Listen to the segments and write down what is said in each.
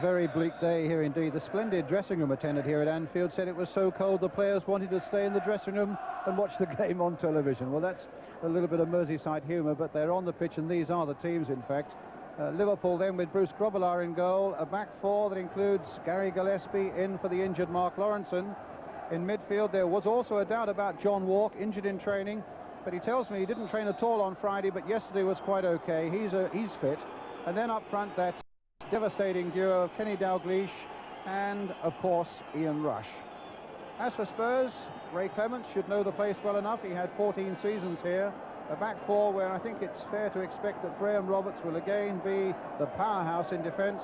Very bleak day here indeed. The splendid dressing room attendant here at Anfield said it was so cold the players wanted to stay in the dressing room and watch the game on television. Well, that's a little bit of Merseyside humour, but they're on the pitch and these are the teams, in fact. Liverpool then with Bruce Grobbelaar in goal, a back four that includes Gary Gillespie in for the injured Mark Lawrenson. In midfield there was also a doubt about John Walk, injured in training, but he tells me he didn't train at all on Friday, but yesterday was quite okay. He's fit. And then up front that devastating duo of Kenny Dalglish and, of course, Ian Rush. As for Spurs, Ray Clemence should know the place well enough. He had 14 seasons here. A back four where I think it's fair to expect that Graham Roberts will again be the powerhouse in defence.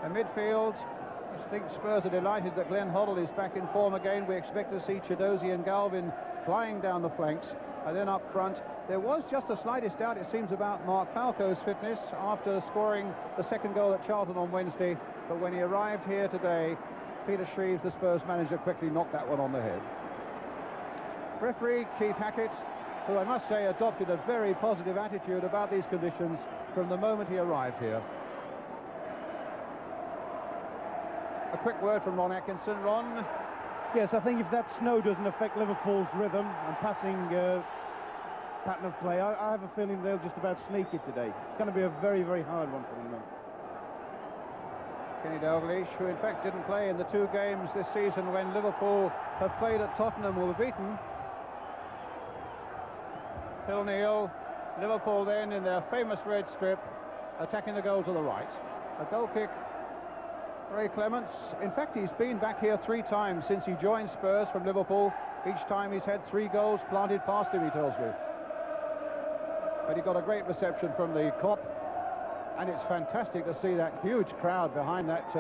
A midfield, I think Spurs are delighted that Glenn Hoddle is back in form again. We expect to see Chiedozie and Galvin flying down the flanks. And then up front, there was just the slightest doubt, it seems, about Mark Falco's fitness after scoring the second goal at Charlton on Wednesday. But when he arrived here today, Peter Shreves, the Spurs manager, quickly knocked that one on the head. Referee Keith Hackett, who I must say adopted a very positive attitude about these conditions from the moment he arrived here. A quick word from Ron Atkinson. Ron? Yes, I think if that snow doesn't affect Liverpool's rhythm and passing pattern of play, I have a feeling they'll just about sneak it today. It's going to be a very, very hard one for them, though. Kenny Dalglish, who in fact didn't play in the two games this season when Liverpool have played at Tottenham, were beaten. Phil Neal, Liverpool then in their famous red strip, attacking the goal to the right. A goal kick. Ray Clemence, in fact, he's been back here 3 times since he joined Spurs from Liverpool. Each time he's had 3 goals planted past him, he tells me. But he got a great reception from the Kop, and it's fantastic to see that huge crowd behind that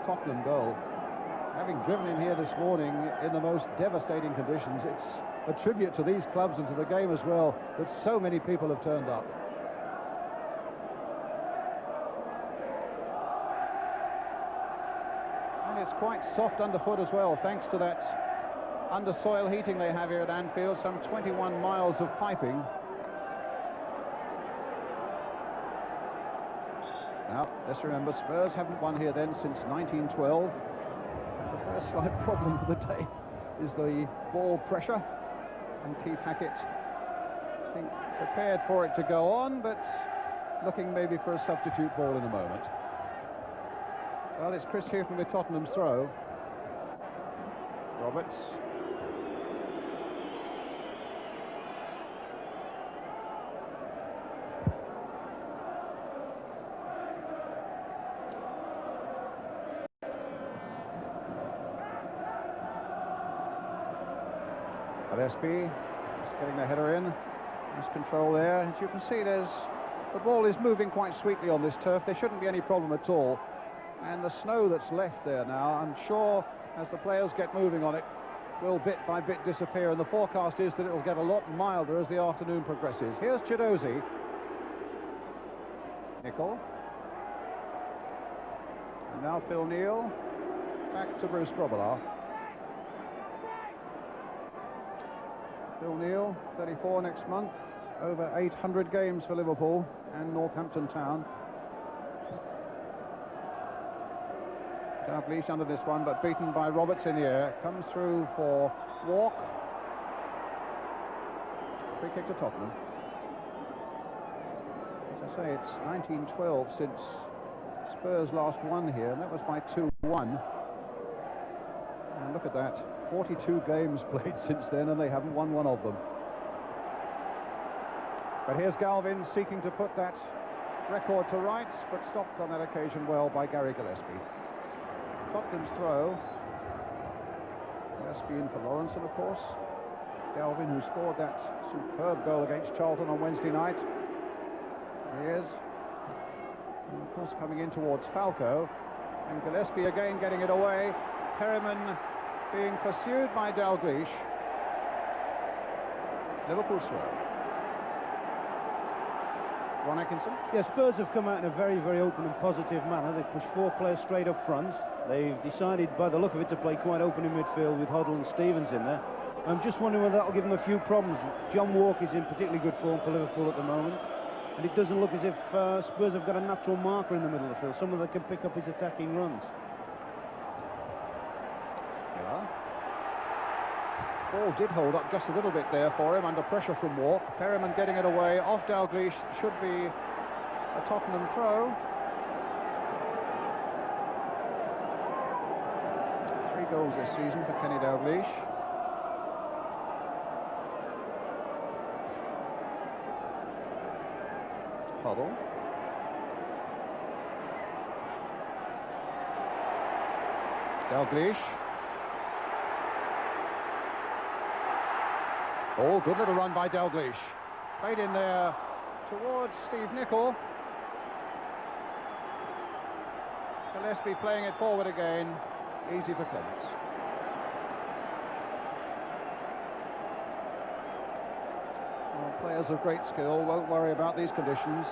Tottenham goal. Having driven in here this morning in the most devastating conditions, it's a tribute to these clubs and to the game as well that so many people have turned up. It's quite soft underfoot as well, thanks to that under-soil heating they have here at Anfield, some 21 miles of piping. Now, let's remember, Spurs haven't won here then since 1912. The first slight problem of the day is the ball pressure, and Keith Hackett, I think, prepared for it to go on, but looking maybe for a substitute ball in a moment. Well, it's Chris Hughton with Tottenham's throw. Roberts. Gillespie just getting the header in. Nice control there. As you can see, the ball is moving quite sweetly on this turf. There shouldn't be any problem at all. And the snow that's left there now, I'm sure as the players get moving on it, will bit by bit disappear, and the forecast is that it will get a lot milder as the afternoon progresses. Here's Chiedozie. Nicol. And now Phil Neal. Back to Bruce Grobbelaar. Phil Neal, 34 next month, over 800 games for Liverpool and Northampton Town. Dalglish under this one, but beaten by Roberts in the air. Comes through for Walk. Free kick to Tottenham. As I say, it's 1912 since Spurs last won here, and that was by 2-1. And look at that, 42 games played since then, and they haven't won one of them. But here's Galvin seeking to put that record to rights, but stopped on that occasion well by Gary Gillespie. Tottenham's throw. Gillespie in for Lawrenson, of course. Galvin, who scored that superb goal against Charlton on Wednesday night. There he is. And of course coming in towards Falco. And Gillespie again getting it away. Perryman being pursued by Dalglish. Liverpool throw. Ron Atkinson? Yes, Spurs have come out in a very, very open and positive manner. They've pushed 4 players straight up front. They've decided, by the look of it, to play quite open in midfield with Hoddle and Stevens in there. I'm just wondering whether that'll give them a few problems. John Walk is in particularly good form for Liverpool at the moment. And it doesn't look as if Spurs have got a natural marker in the middle of the field, someone that can pick up his attacking runs. Yeah. Ball did hold up just a little bit there for him under pressure from Walk. Perryman getting it away off Dalglish. Should be a Tottenham throw. 3 goals this season for Kenny Dalglish. Hoddle. Dalglish. Oh, good little run by Dalglish. Played in there towards Steve Nicol. Gillespie playing it forward again. Easy for Clemence. Well, players of great skill won't worry about these conditions.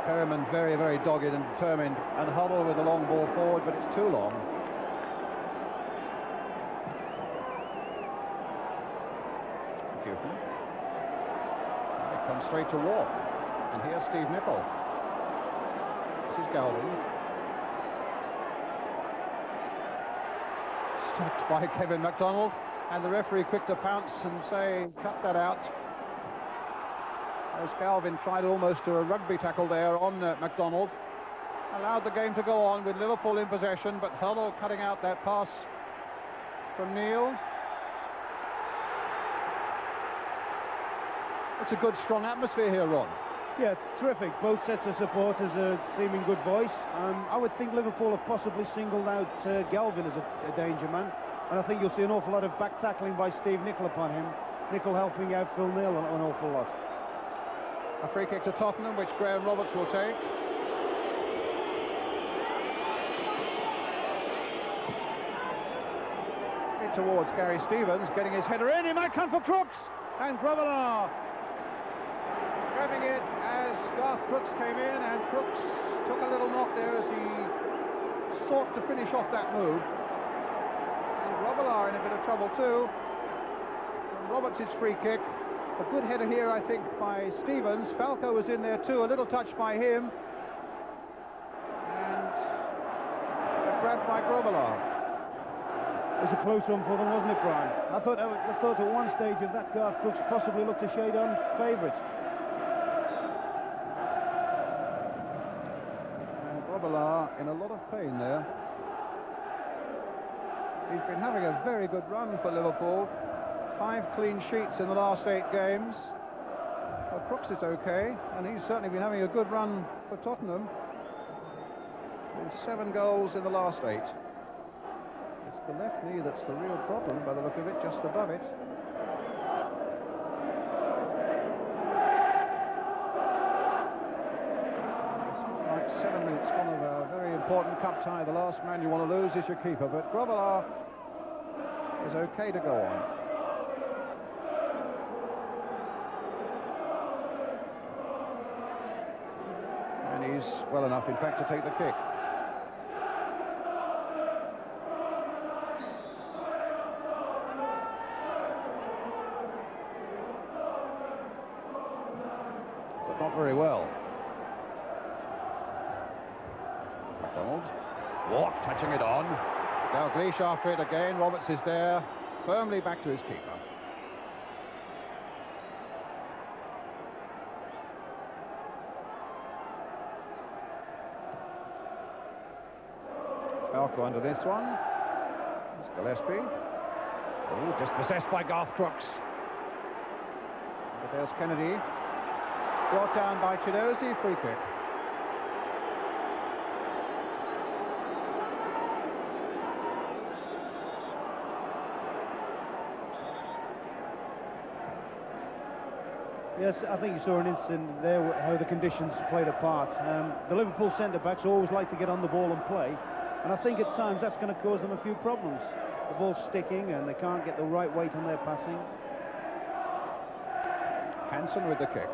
Perryman very, very dogged and determined, and Huddle with the long ball forward, but it's too long. Hughton. It comes straight to Walk, and here's Steve Nicol. This is Galvin. Stopped by Kevin MacDonald, and the referee quick to pounce and say, cut that out. As Galvin tried almost to a rugby tackle there on MacDonald. Allowed the game to go on with Liverpool in possession, but Huddle cutting out that pass from Neil. It's a good, strong atmosphere here, Ron. Yeah, it's terrific. Both sets of supporters are seeming good voice. I would think Liverpool have possibly singled out Galvin as a danger man, and I think you'll see an awful lot of back tackling by Steve Nicol upon him. Nicol helping out Phil Neal an awful lot. A free kick to Tottenham, which Graham Roberts will take. In towards Gary Stevens, getting his header in. He might come for Crooks, and Grobbelaar grabbing it as Garth Crooks came in, and Crooks took a little knock there as he sought to finish off that move. And Grobbelaar in a bit of trouble too. And Roberts' free kick. A good header here, I think, by Stevens. Falco was in there too, a little touch by him. And a grab by Grobbelaar. It was a close one for them, wasn't it, Brian? I thought at one stage of that Garth Crooks possibly looked a shade on favourite. And Grobbelaar in a lot of pain there. He's been having a very good run for Liverpool. 5 clean sheets in the last 8 games. Well, Crooks is okay, and he's certainly been having a good run for Tottenham with 7 goals in the last 8. It's the left knee that's the real problem by the look of it, just above it. It's like 7 minutes gone of a very important cup tie. The last man you want to lose is your keeper, but Grobbelaar is okay to go on. He's well enough, in fact, to take the kick. But not very well. MacDonald. Walk, touching it on. Dalglish after it again. Roberts is there, firmly back to his keeper. Falco under this one. It's Gillespie. Oh, just possessed by Garth Crooks. But there's Kennedy. Brought down by Chiedozie, free kick. Yes, I think you saw an instant there how the conditions played a part. The Liverpool centre-backs always like to get on the ball and play, and I think at times that's going to cause them a few problems. The ball's sticking and they can't get the right weight on their passing. Hansen with the kick.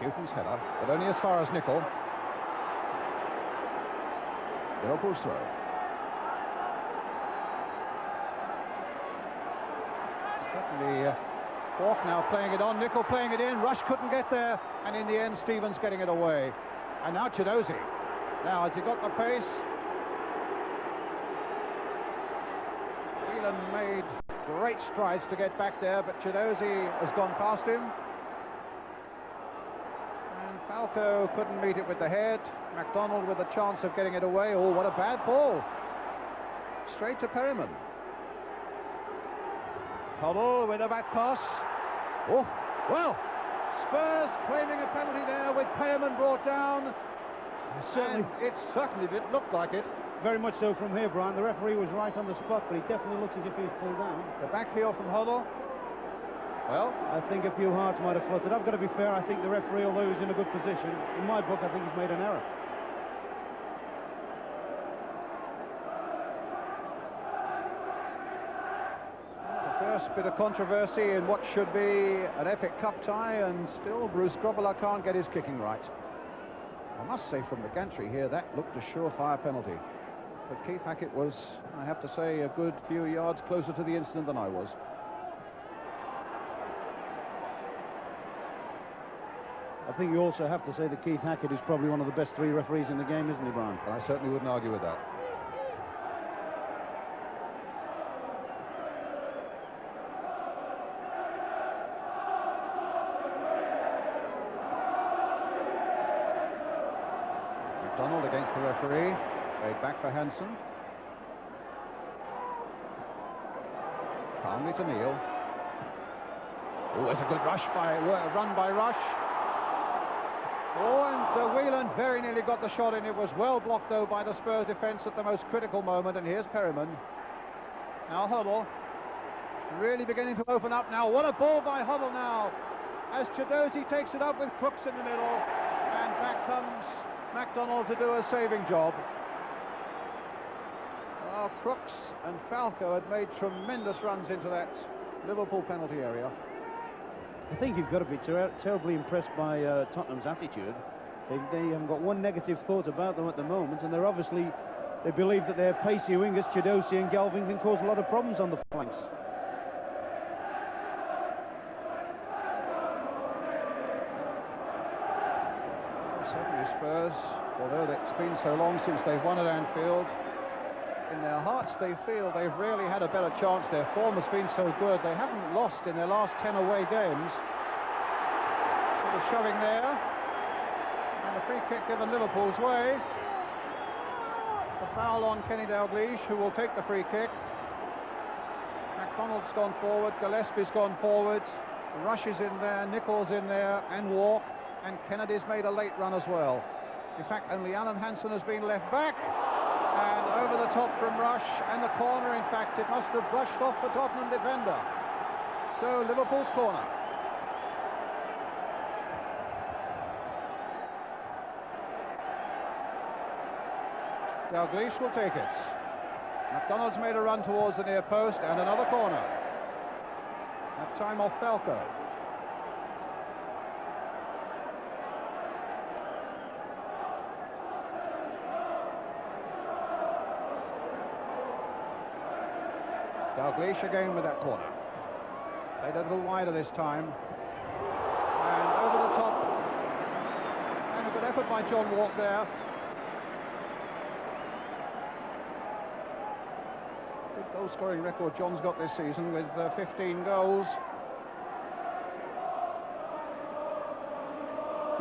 Hughton's header, but only as far as Nicol. Liverpool's throw. Certainly Walk now playing it on, Nicol playing it in, Rush couldn't get there, and in the end Stevens getting it away. And now Chiedozie. Now has he got the pace? Whelan made great strides to get back there, but Chiedozie has gone past him. And Falco couldn't meet it with the head. MacDonald with a chance of getting it away. Oh, what a bad ball. Straight to Perryman. Hoddle with a back pass. Oh, well, Spurs claiming a penalty there with Perryman brought down. Certainly, it certainly did look like it. Very much so from here, Brian. The referee was right on the spot, but he definitely looks as if he was pulled down. The back heel from Hoddle. Well, I think a few hearts might have fluttered. I've got to be fair, I think the referee, although he's in a good position, in my book, I think he's made an error. First bit of controversy in what should be an epic cup tie, and still Bruce Grobbelaar can't get his kicking right. I must say from the gantry here, that looked a surefire penalty. But Keith Hackett was, I have to say, a good few yards closer to the incident than I was. I think you also have to say that Keith Hackett is probably one of the best three referees in the game, isn't he, Brian? And I certainly wouldn't argue with that. MacDonald against the referee, played back for Hansen. Calmly to Neil. Oh, it's a good run by Rush. Oh, and Whelan very nearly got the shot in. It was well blocked, though, by the Spurs defence at the most critical moment. And here's Perryman. Now Hoddle. Really beginning to open up now. What a ball by Hoddle now, as Chiedozie takes it up with Crooks in the middle. And back comes MacDonald to do a saving job. Well, Crooks and Falco had made tremendous runs into that Liverpool penalty area. I think you've got to be terribly impressed by Tottenham's attitude. They haven't got one negative thought about them at the moment, and they're obviously, they believe that their pacey wingers, Chiedozie and Galvin, can cause a lot of problems on the flanks. Certainly Spurs, although it's been so long since they've won at Anfield, in their hearts they feel they've really had a better chance. Their form has been so good. They haven't lost in their last 10 away games. Bit of shoving there, and a free kick given Liverpool's way. The foul on Kenny Dalglish, who will take the free kick. MacDonald's gone forward, Gillespie's gone forward, Rush is in there, Nicol's in there, and Walk, and Kennedy's made a late run as well. In fact, only Alan Hansen has been left back. And over the top from Rush, and the corner, in fact, it must have brushed off the Tottenham defender. So Liverpool's corner. Dalglish will take it. MacDonald's made a run towards the near post, and another corner. That time off Falco. Dalglish again with that corner. Played a little wider this time. And over the top. And a good effort by John Walk there. Good goal-scoring record John's got this season with 15 goals.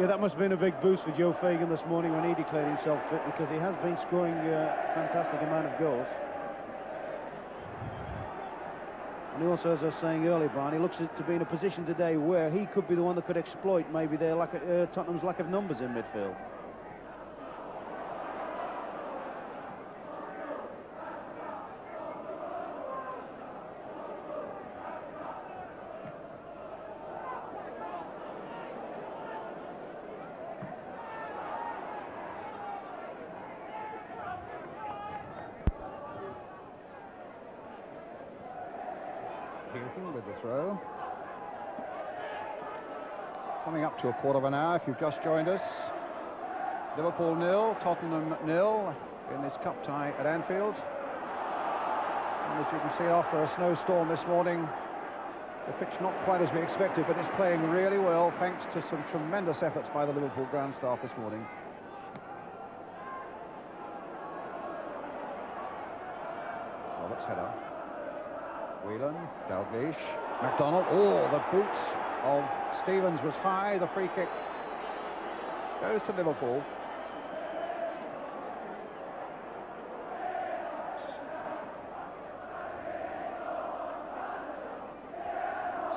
Yeah, that must have been a big boost for Joe Fagan this morning when he declared himself fit, because he has been scoring a fantastic amount of goals. And he also, as I was saying earlier, Brian, he looks to be in a position today where he could be the one that could exploit maybe their Tottenham's lack of numbers in midfield. Hughton with the throw. Coming up to a quarter of an hour if you've just joined us. Liverpool 0, Tottenham 0 in this cup tie at Anfield. And as you can see, after a snowstorm this morning, the pitch not quite as we expected, but it's playing really well thanks to some tremendous efforts by the Liverpool ground staff this morning. Roberts header. Whelan, Dalglish, McDonald. Oh, the boots of Stevens was high. The free kick goes to Liverpool.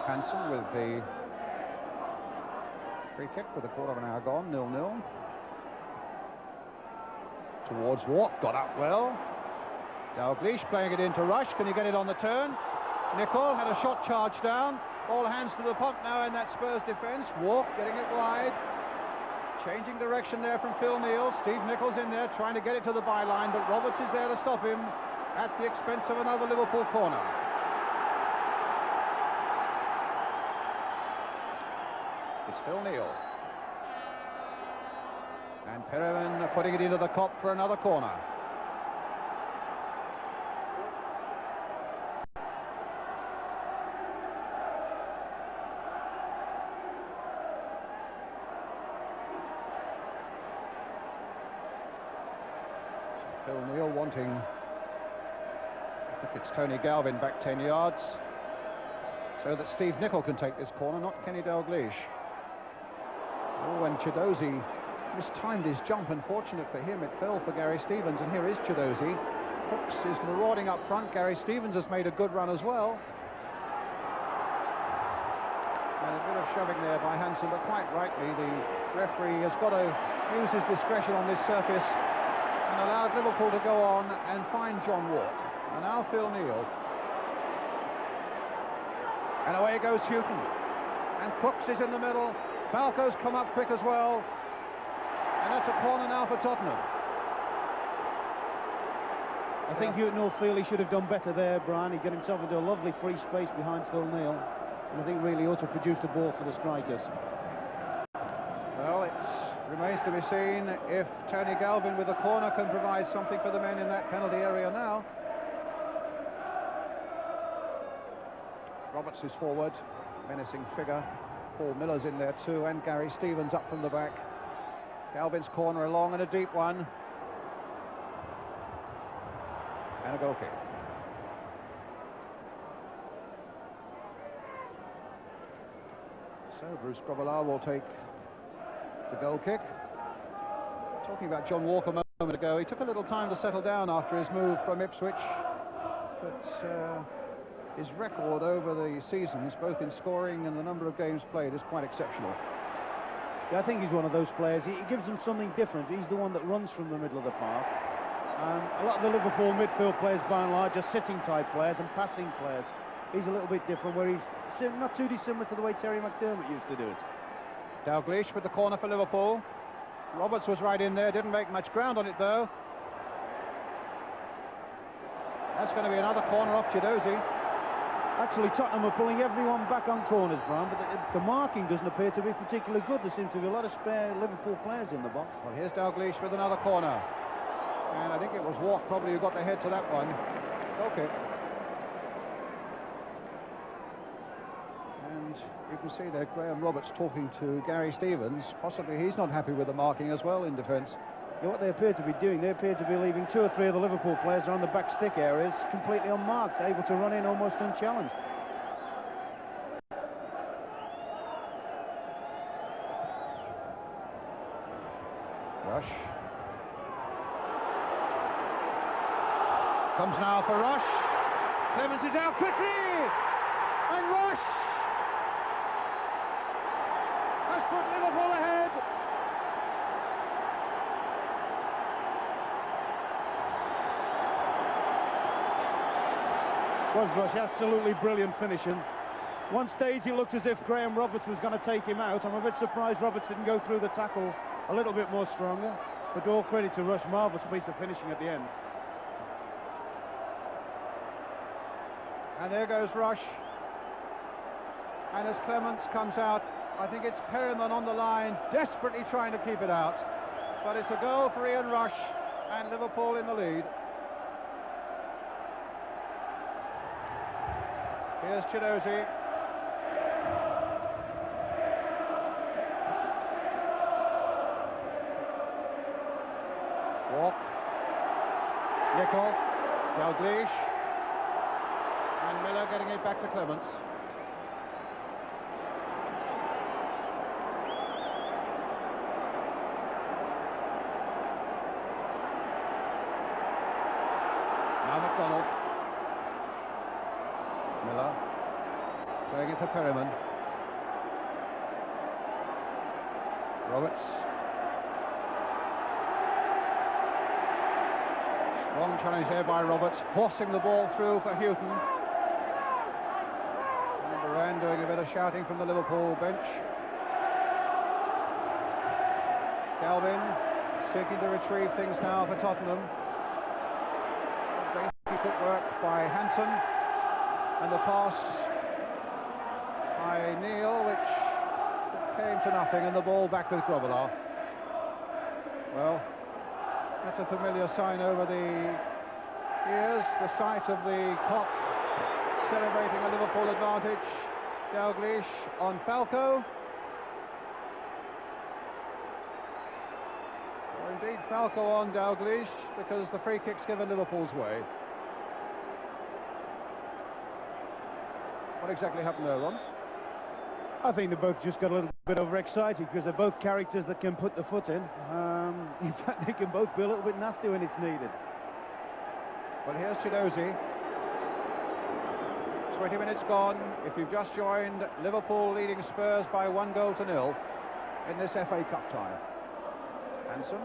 Hansen with the free kick with a quarter of an hour gone, 0-0. Towards Walk, got up well. Dalglish playing it into Rush. Can he get it on the turn? Nicol had a shot charged down. All hands to the pump now in that Spurs defence. Walk getting it wide. Changing direction there from Phil Neal. Steve Nichol's in there trying to get it to the byline, but Roberts is there to stop him at the expense of another Liverpool corner. It's Phil Neal. And Perryman putting it into the cop for another corner. Phil Neal wanting, I think it's Tony Galvin back 10 yards, so that Steve Nicol can take this corner, not Kenny Dalglish. Oh, and Chiedozie mistimed his jump. Unfortunate for him, it fell for Gary Stevens, and here is Chiedozie. Crooks is marauding up front. Gary Stevens has made a good run as well. And a bit of shoving there by Hansen, but quite rightly, the referee has got to use his discretion on this surface and allowed Liverpool to go on and find John Walk. And now Phil Neal. And away goes Hughton. And Crooks is in the middle. Falco's come up quick as well. And that's a corner now for Tottenham. I think Hughton will feel he should have done better there, Brian. He got himself into a lovely free space behind Phil Neal. And I think really ought to produce the ball for the strikers. Well, it remains to be seen if Tony Galvin with the corner can provide something for the men in that penalty area now. Roberts is forward, menacing figure. Paul Miller's in there too, and Gary Stevens up from the back. Galvin's corner along and a deep one. And a goal kick. So Bruce Grobbelaar will take the goal kick. Talking about John Walk a moment ago, he took a little time to settle down after his move from Ipswich, but his record over the seasons, both in scoring and the number of games played, is quite exceptional. Yeah, I think he's one of those players. He gives them something different. He's the one that runs from the middle of the park. A lot of the Liverpool midfield players, by and large, are sitting type players and passing players. He's a little bit different, where he's not too dissimilar to the way Terry McDermott used to do it. Dalglish with the corner for Liverpool. Roberts was right in there, didn't make much ground on it though. That's going to be another corner off Chiedozie. Actually, Tottenham are pulling everyone back on corners, Brian, but the marking doesn't appear to be particularly good. There seems to be a lot of spare Liverpool players in the box. Well, here's Dalglish with another corner. And I think it was Walk probably who got the head to that one. Okay. And you can see there Graham Roberts talking to Gary Stevens. Possibly he's not happy with the marking as well in defence. Yeah, what they appear to be doing, they appear to be leaving 2 or 3 of the Liverpool players around the back stick areas completely unmarked, able to run in almost unchallenged. Rush. Comes now for Rush. Clemence is out quickly! And Rush has put Liverpool ahead. Was Rush absolutely brilliant finishing. One stage it looked as if Graham Roberts was going to take him out. I'm a bit surprised Roberts didn't go through the tackle a little bit more stronger. But all credit to Rush, marvellous piece of finishing at the end. And there goes Rush. And as Clemence comes out I think it's Perryman on the line, desperately trying to keep it out. But it's a goal for Ian Rush, and Liverpool in the lead. Here's Chiedozie. Walk. Nicol. Dalglish. And Miller getting it back to Clemence. Now McDonald. Miller. Playing it for Perryman. Roberts. Strong challenge there by Roberts, forcing the ball through for Hughton. And Duran doing a bit of shouting from the Liverpool bench. Galvin seeking to retrieve things now for Tottenham. Dainty footwork by Hansen, and the pass by Neil, which came to nothing, and the ball back with Grobbelaar. Well, that's a familiar sign over the years, the sight of the clock celebrating a Liverpool advantage. Dalglish on Falco. Or indeed Falco on Dalglish, because the free kick's given Liverpool's way. What exactly happened there, Ron? I think they both just got a little bit overexcited because they're both characters that can put the foot in. In fact, they can both be a little bit nasty when it's needed. Well, here's Chiedozie. 20 minutes gone. If you've just joined, Liverpool leading Spurs by 1-0 in this FA Cup tie. Hansen.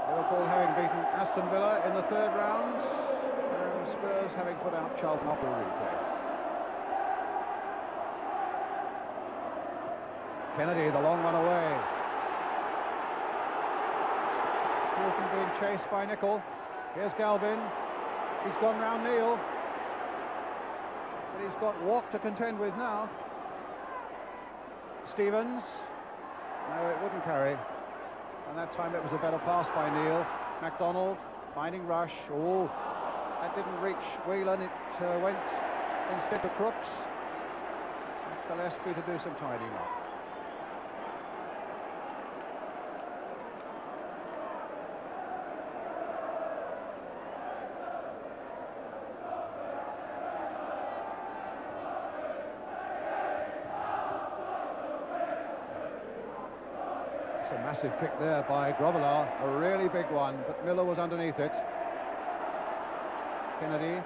Liverpool having beaten Aston Villa in the third round, and Spurs having put out Charlton after a replay. Kennedy, the long one away. Hughton being chased by Nicol. Here's Galvin. He's gone round Neil. But he's got Walk to contend with now. Stevens. No, it wouldn't carry. And that time it was a better pass by Neil. MacDonald finding Rush. Oh, that didn't reach Whelan. It went instead to Crooks. Gillespie to do some tidying up. A massive kick there by Grobbelaar, a really big one, but Miller was underneath it. Kennedy.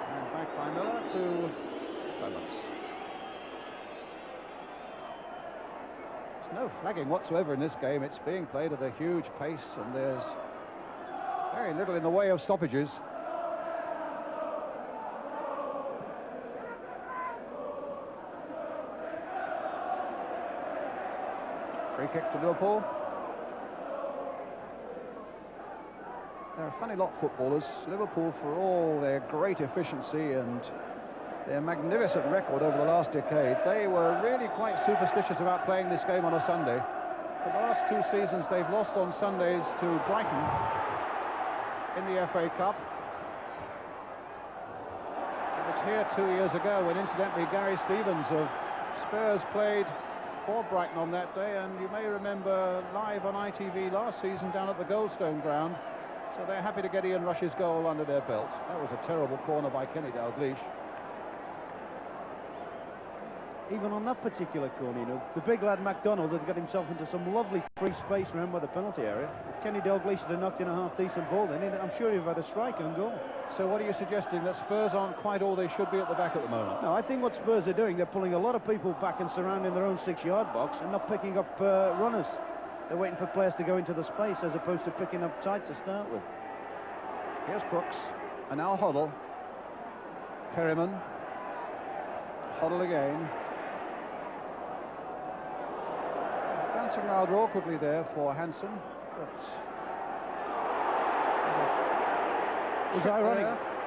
And back by Miller to Clemence. There's no flagging whatsoever in this game. It's being played at a huge pace, and there's very little in the way of stoppages. Free kick to Liverpool. They're a funny lot, footballers. Liverpool, for all their great efficiency and their magnificent record over the last decade, they were really quite superstitious about playing this game on a Sunday. For the last 2 seasons, they've lost on Sundays to Brighton in the FA Cup. It was here 2 years ago when, incidentally, Gary Stevens of Spurs played for Brighton on that day, and you may remember live on ITV last season down at the Goldstone ground. So they're happy to get Ian Rush's goal under their belt. That was a terrible corner by Kenny Dalglish. Even on that particular corner, you know, the big lad MacDonald had got himself into some lovely free space around by the penalty area. If Kenny Dalglish had knocked in a half-decent ball, then I'm sure he'd have had a strike on goal. So what are you suggesting, that Spurs aren't quite all they should be at the back at the moment? No, I think what Spurs are doing, they're pulling a lot of people back and surrounding their own 6-yard box and not picking up runners. They're waiting for players to go into the space as opposed to picking up tight to start with. Here's Crooks, and now Hoddle. Perryman. Hoddle again. Bouncing rather awkwardly there for Hansen, but It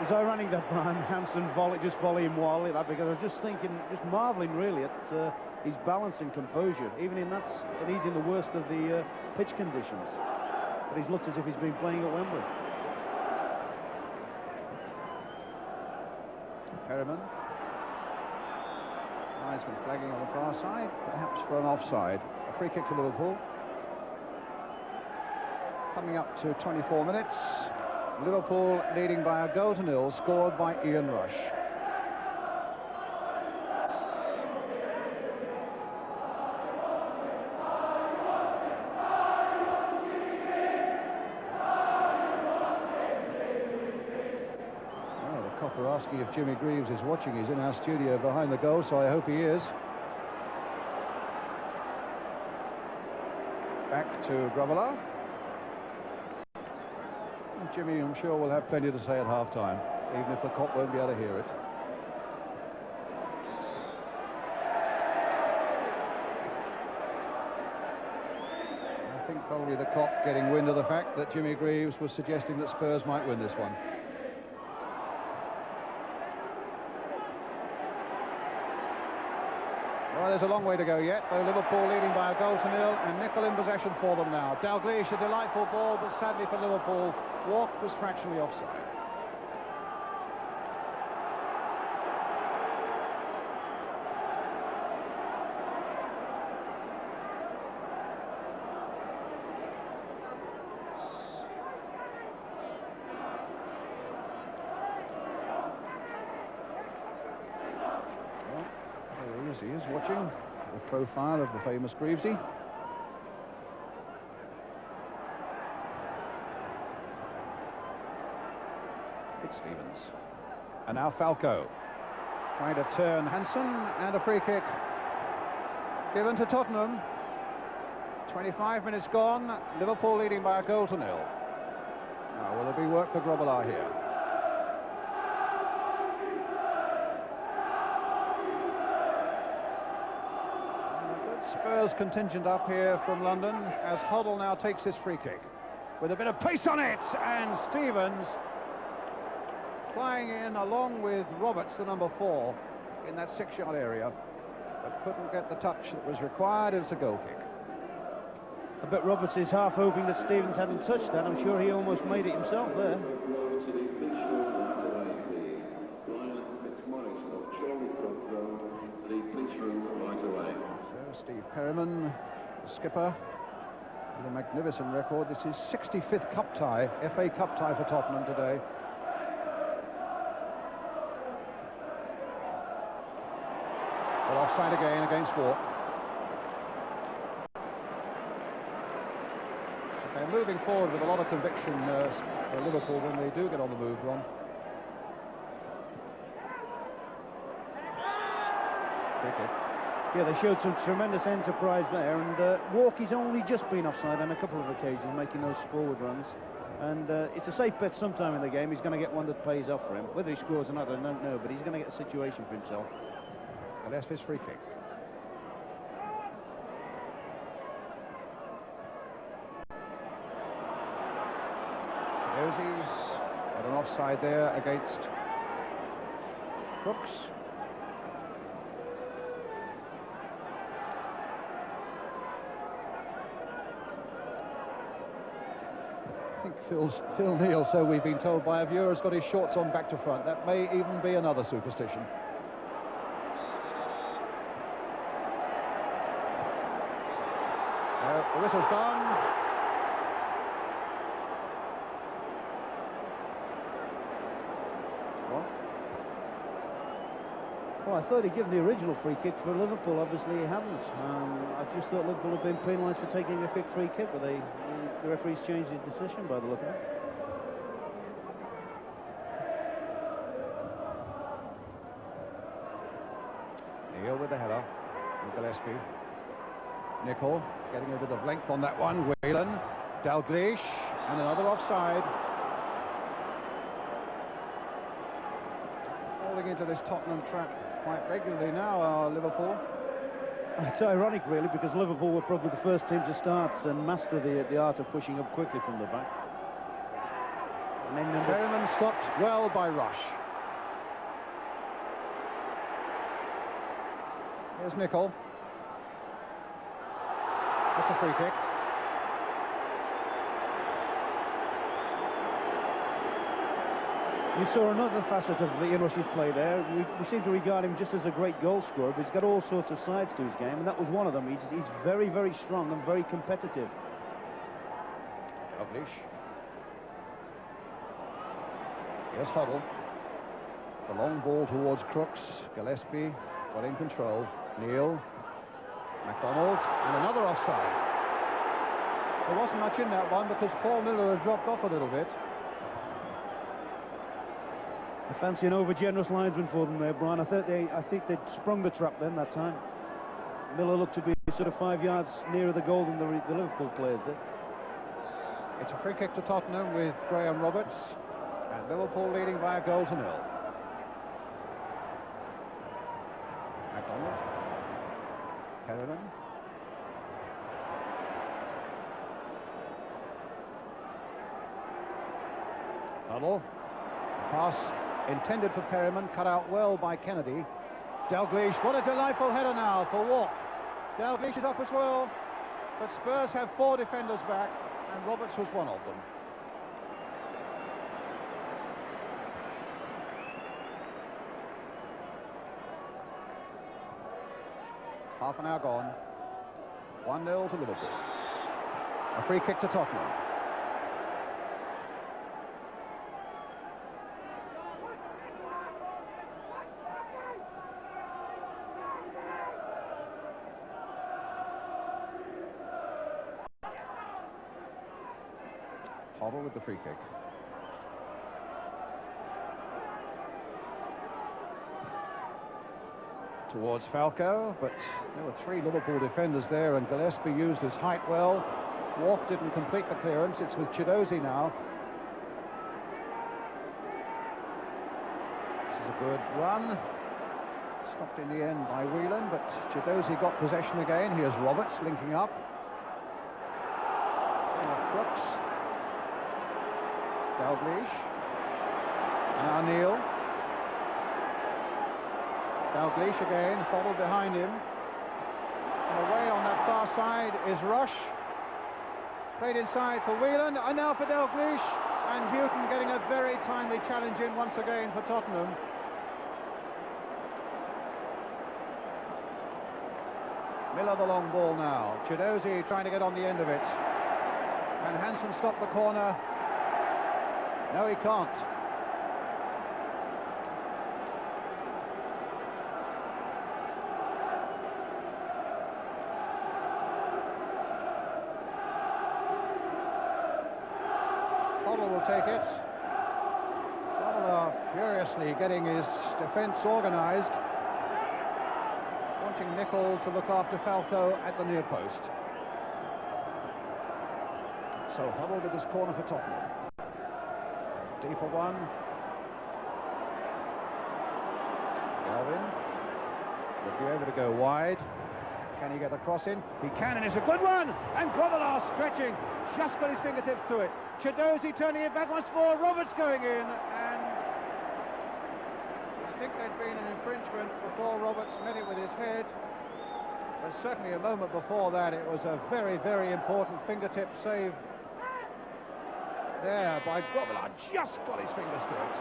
was ironic that Brian Hansen just volley him wildly like that, because I was just thinking, just marvelling really at his balance and composure, even in that, and he's in the worst of the pitch conditions. But he's looked as if he's been playing at Wembley. Perryman. Linesman flagging on the far side, perhaps for an offside. A free kick to Liverpool. Coming up to 24 minutes. Liverpool leading by a goal to nil, scored by Ian Rush. Well, the copper asking if Jimmy Greaves is watching. He's in our studio behind the goal, so I hope he is. Back to Grobbelaar. Jimmy, I'm sure, will have plenty to say at half-time, even if the cop won't be able to hear it. I think probably the cop getting wind of the fact that Jimmy Greaves was suggesting that Spurs might win this one. Well, there's a long way to go yet, though. Liverpool leading by a goal to nil, and Nicol in possession for them now. Dalglish, a delightful ball, but sadly for Liverpool, Walk was fractionally offside. He is watching the profile of the famous Greavesy. It's Stevens. And now Falco trying to turn Hansen, and a free kick given to Tottenham. 25 minutes gone, Liverpool leading by a goal to nil. Now, will there be work for Grobbelaar here? Spurs contingent up here from London as Hoddle now takes this free kick with a bit of pace on it, and Stevens flying in along with Roberts, the number 4, in that 6-yard area, but couldn't get the touch that was required. It's a goal kick. I bet Roberts is half hoping that Stevens hadn't touched that. I'm sure he almost made it himself there. Steve Perryman, the skipper, with a magnificent record. This is 65th cup tie, FA Cup tie for Tottenham today. Well, offside again against Walk. They're moving forward with a lot of conviction for Liverpool when they do get on the move, Ron. Free kick. Yeah, they showed some tremendous enterprise there, and Walk has only just been offside on a couple of occasions, making those forward runs. And it's a safe bet sometime in the game. He's going to get one that pays off for him. Whether he scores or not, I don't know, but he's going to get a situation for himself. Gillespie's free kick. Chiedozie got an offside there against Crooks. I think Phil Neal, so we've been told by a viewer, has got his shorts on back to front. That may even be another superstition. The whistle's gone. What? Well, I thought he'd given the original free kick for Liverpool. Obviously, he hadn't. I just thought Liverpool had been penalised for taking a quick free kick, but the referee's changed his decision by the look of it. Neal with the header. Gillespie. Nicol getting a bit of length on that one. Whelan, Dalglish, and another offside. Falling into this Tottenham trap quite regularly now, Liverpool. It's ironic, really, because Liverpool were probably the first team to start and master the art of pushing up quickly from the back. And then Perryman and stopped well by Rush. Here's Nicol. That's a free kick. You saw another facet of Ian Rush's play there. We seem to regard him just as a great goal scorer, but he's got all sorts of sides to his game, and that was one of them. He's very, very strong and very competitive. Dalglish. Here's Hoddle. The long ball towards Crooks. Gillespie got in control. Neal. MacDonald. And another offside. There wasn't much in that one because Paul Miller had dropped off a little bit. I fancy an over-generous linesman for them there, Brian. I think they'd sprung the trap then that time. Miller looked to be sort of 5 yards nearer the goal than the Liverpool players did. It's a free kick to Tottenham with Graham Roberts, and Liverpool leading by 1-0. MacDonald. Perryman. Huddle. Pass intended for Perryman, cut out well by Kennedy. Dalglish, what a delightful header now for Walk. Dalglish is up as well, but Spurs have 4 defenders back, and Roberts was one of them. Half an hour gone. 1-0 to Liverpool. A free kick to Tottenham. Hoddle with the free kick. Towards Falco, but there were 3 Liverpool defenders there, and Gillespie used his height well. Walk didn't complete the clearance. It's with Chiedozie now. This is a good run. Stopped in the end by Whelan, but Chiedozie got possession again. Here's Roberts linking up. Crooks. Dalglish. Now Neal. Dalglish again, followed behind him. And away on that far side is Rush. Played inside for Whelan, and now for Dalglish. And Hughton getting a very timely challenge in once again for Tottenham. Miller the long ball now. Chiedozie trying to get on the end of it. And Hansen stopped the corner. No, he can't. Hoddle will take it. Hoddle furiously getting his defence organised. Wanting Nicol to look after Falco at the near post. So Hoddle with this corner for Tottenham. D for one. Galvin will be able to go wide. Can he get the cross in? He can, and it's a good one! And Grobbelaar stretching, just got his fingertips to it. Chiedozie turning it back once more, Roberts going in, and I think there'd been an infringement before Roberts met it with his head. But certainly a moment before that, it was a very, very important fingertip save there by Grobbelaar, just got his fingers to it.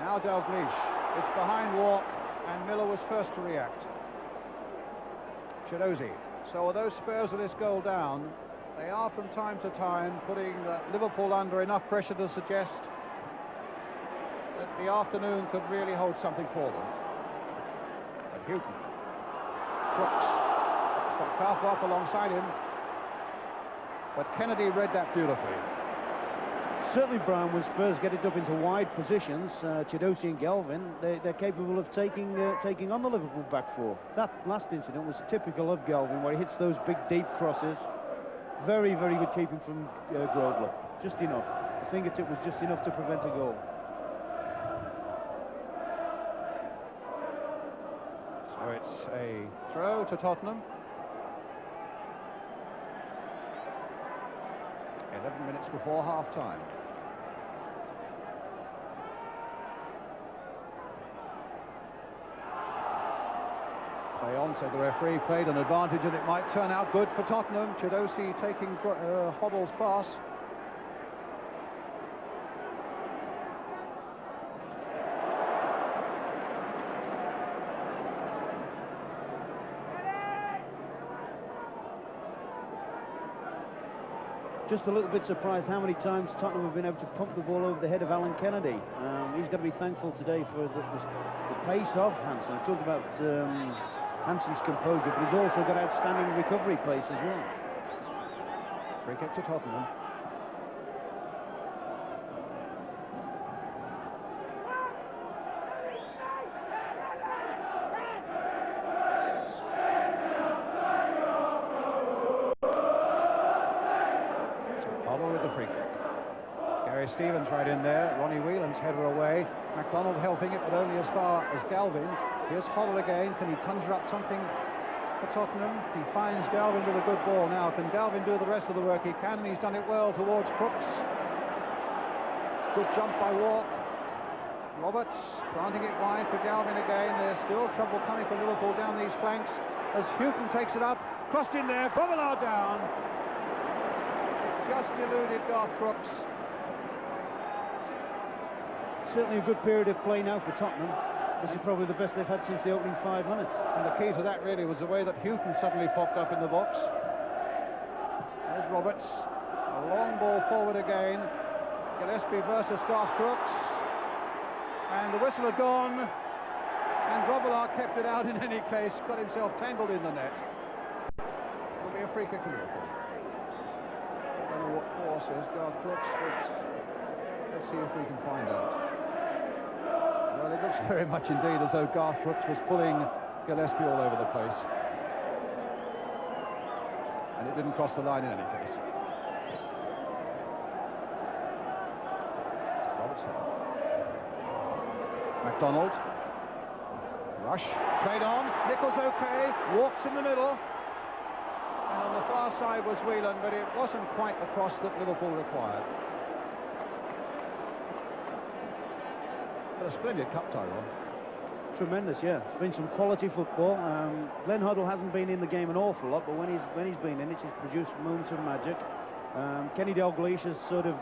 Now Dalglish, it's behind Walk, and Miller was first to react. Chiedozie. So although Spurs are this goal down, they are from time to time putting Liverpool under enough pressure to suggest that the afternoon could really hold something for them. But Hughton. Crooks. It's got Falco up alongside him. But Kennedy read that beautifully. Certainly, Brian, when Spurs get it up into wide positions, Chiedozie and Galvin, they're capable of taking on the Liverpool back four. That last incident was typical of Galvin, where he hits those big, deep crosses. Very, very good keeping from Grobbelaar. Just enough. The fingertip was just enough to prevent a goal. So it's a throw to Tottenham. 11 minutes before half-time. Play on, said the referee. Played an advantage, and it might turn out good for Tottenham. Chiedozie taking Hoddle's pass. Just a little bit surprised how many times Tottenham have been able to pump the ball over the head of Alan Kennedy. He's got to be thankful today for the pace of Hansen. I talked about Hansen's composure, but he's also got outstanding recovery pace as well. Free kick to Tottenham. Hoddle with the free kick. Gary Stevens right in there. Ronnie Whelan's header away. MacDonald helping it, but only as far as Galvin. Here's Hoddle again. Can he conjure up something for Tottenham? He finds Galvin with a good ball now. Can Galvin do the rest of the work? He can, and he's done it well towards Crooks. Good jump by Walk. Roberts planting it wide for Galvin again. There's still trouble coming for Liverpool down these flanks as Hughton takes it up. Crossed in there. Grobbelaar down. Just eluded Garth Crooks. Certainly a good period of play now for Tottenham. This is probably the best they've had since the opening 5 minutes. And the key to that really was the way that Hughton suddenly popped up in the box. There's Roberts. A long ball forward again. Gillespie versus Garth Crooks. And the whistle had gone. And Grobbelaar kept it out in any case. Got himself tangled in the net. It will be a free kick to Liverpool. I don't know what for, says Garth Crooks, but let's see if we can find out. Well, it looks very much indeed as though Garth Crooks was pulling Gillespie all over the place. And it didn't cross the line in any case. Roberts header. MacDonald. Rush. Played on. Nichols okay. Walks in the middle. And on the far side was Whelan, but it wasn't quite the cross that Liverpool required. But a splendid cup title. Tremendous, yeah. It's been some quality football. Glenn Hoddle hasn't been in the game an awful lot, but when he's been in it, he's produced moments of magic. Kenny Dalglish has sort of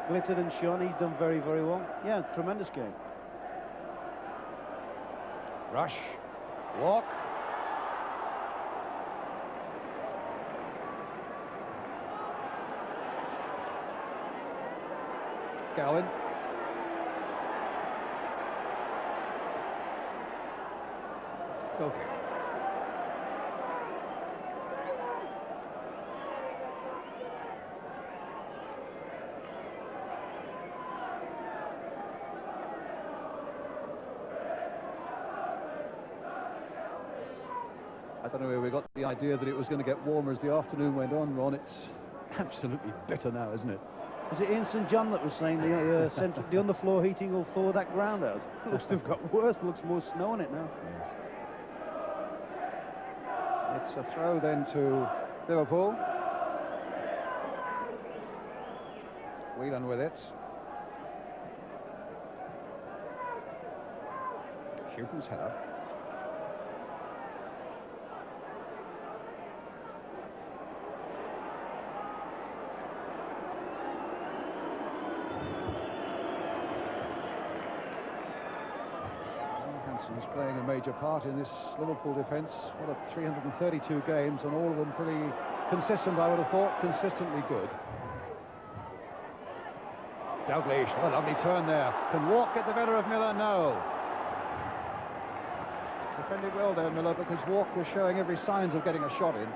glittered and shone. He's done very, very well. Yeah, tremendous game. Rush. Walk. Galvin. Okay. I don't know where we got the idea that it was going to get warmer as the afternoon went on, Ron. It's absolutely bitter now, isn't it? Was it Ian St John that was saying the underfloor heating will thaw that ground out? It looks to have got worse. Looks more snow on it now. Yes. It's a throw then to Liverpool. Whelan with it. Hughton's header. Is playing a major part in this Liverpool defence. What a 332 games, and all of them pretty consistent, I would have thought, consistently good. Dalglish, what a lovely turn there. Can Walk get the better of Miller? No. Defended well there, Miller, because Walk was showing every signs of getting a shot in.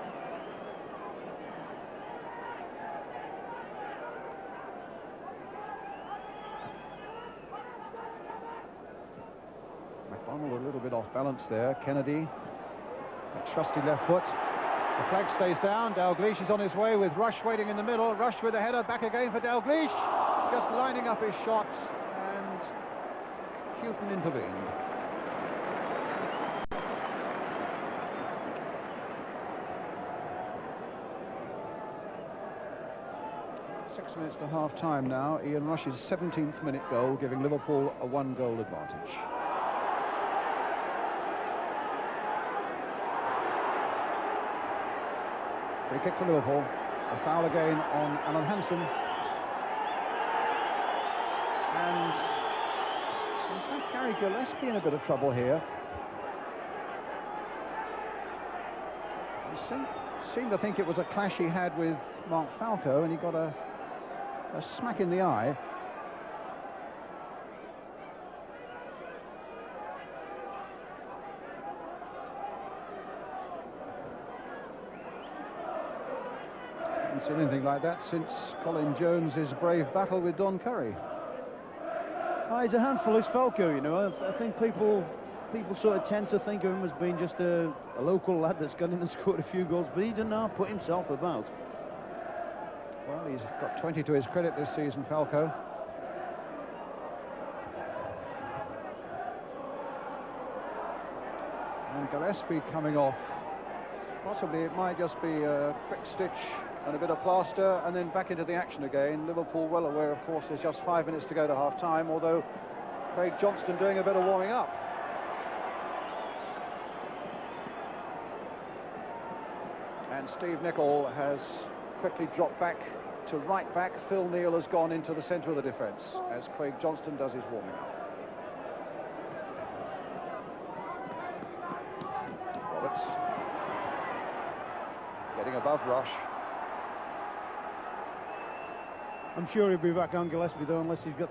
A little bit off balance there. Kennedy, a trusty left foot. The flag stays down. Dalglish is on his way with Rush waiting in the middle. Rush with a header, back again for Dalglish. Just lining up his shots, and Hughton intervened. Six minutes to half time now. Ian Rush's 17th minute goal, giving Liverpool a 1-goal advantage. Free kick for Liverpool. A foul again on Alan Hansen. And in fact, Gary Gillespie in a bit of trouble here. He seemed to think it was a clash he had with Mark Falco, and he got a smack in the eye. Haven't seen anything like that since Colin Jones's brave battle with Don Curry. Oh, he's a handful, is Falco, you know. I think people sort of tend to think of him as being just a local lad that's gone in and scored a few goals, but he didn't know how to put himself about. Well, he's got 20 to his credit this season, Falco. And Gillespie coming off. Possibly it might just be a quick stitch and a bit of plaster, and then back into the action again. Liverpool well aware, of course, there's just 5 minutes to go to half-time, although Craig Johnston doing a bit of warming up. And Steve Nicol has quickly dropped back to right back. Phil Neal has gone into the centre of the defence as Craig Johnston does his warming up. Roberts getting above Rush. I'm sure he'll be back on Gillespie, though, unless he's got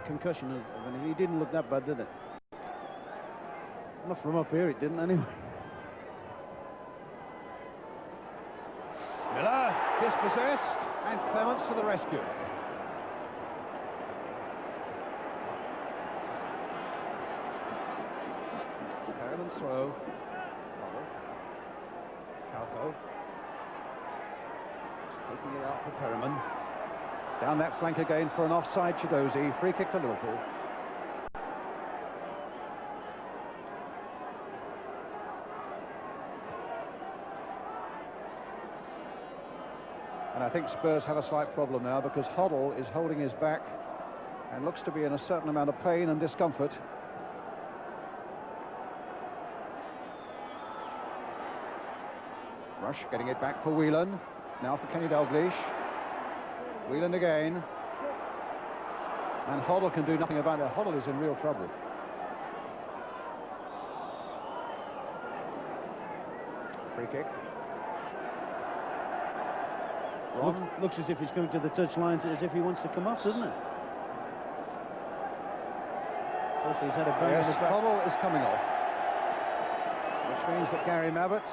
concussion. He didn't look that bad, did it? Not from up here, it didn't, anyway. Miller dispossessed, and Clemence to the rescue. Perryman throw. Hoddle. Falco. Taking it out for Perryman. Down that flank again for an offside Chiedozie. Free kick for Liverpool. And I think Spurs have a slight problem now, because Hoddle is holding his back and looks to be in a certain amount of pain and discomfort. Rush getting it back for Whelan. Now for Kenny Dalglish. Whelan again. And Hoddle can do nothing about it. Hoddle is in real trouble. Free kick. Looks as if he's going to the touchline, as if he wants to come off, doesn't it? Of course, he's had a bang in the back. Hoddle is coming off, which means that Gary Mabbutt,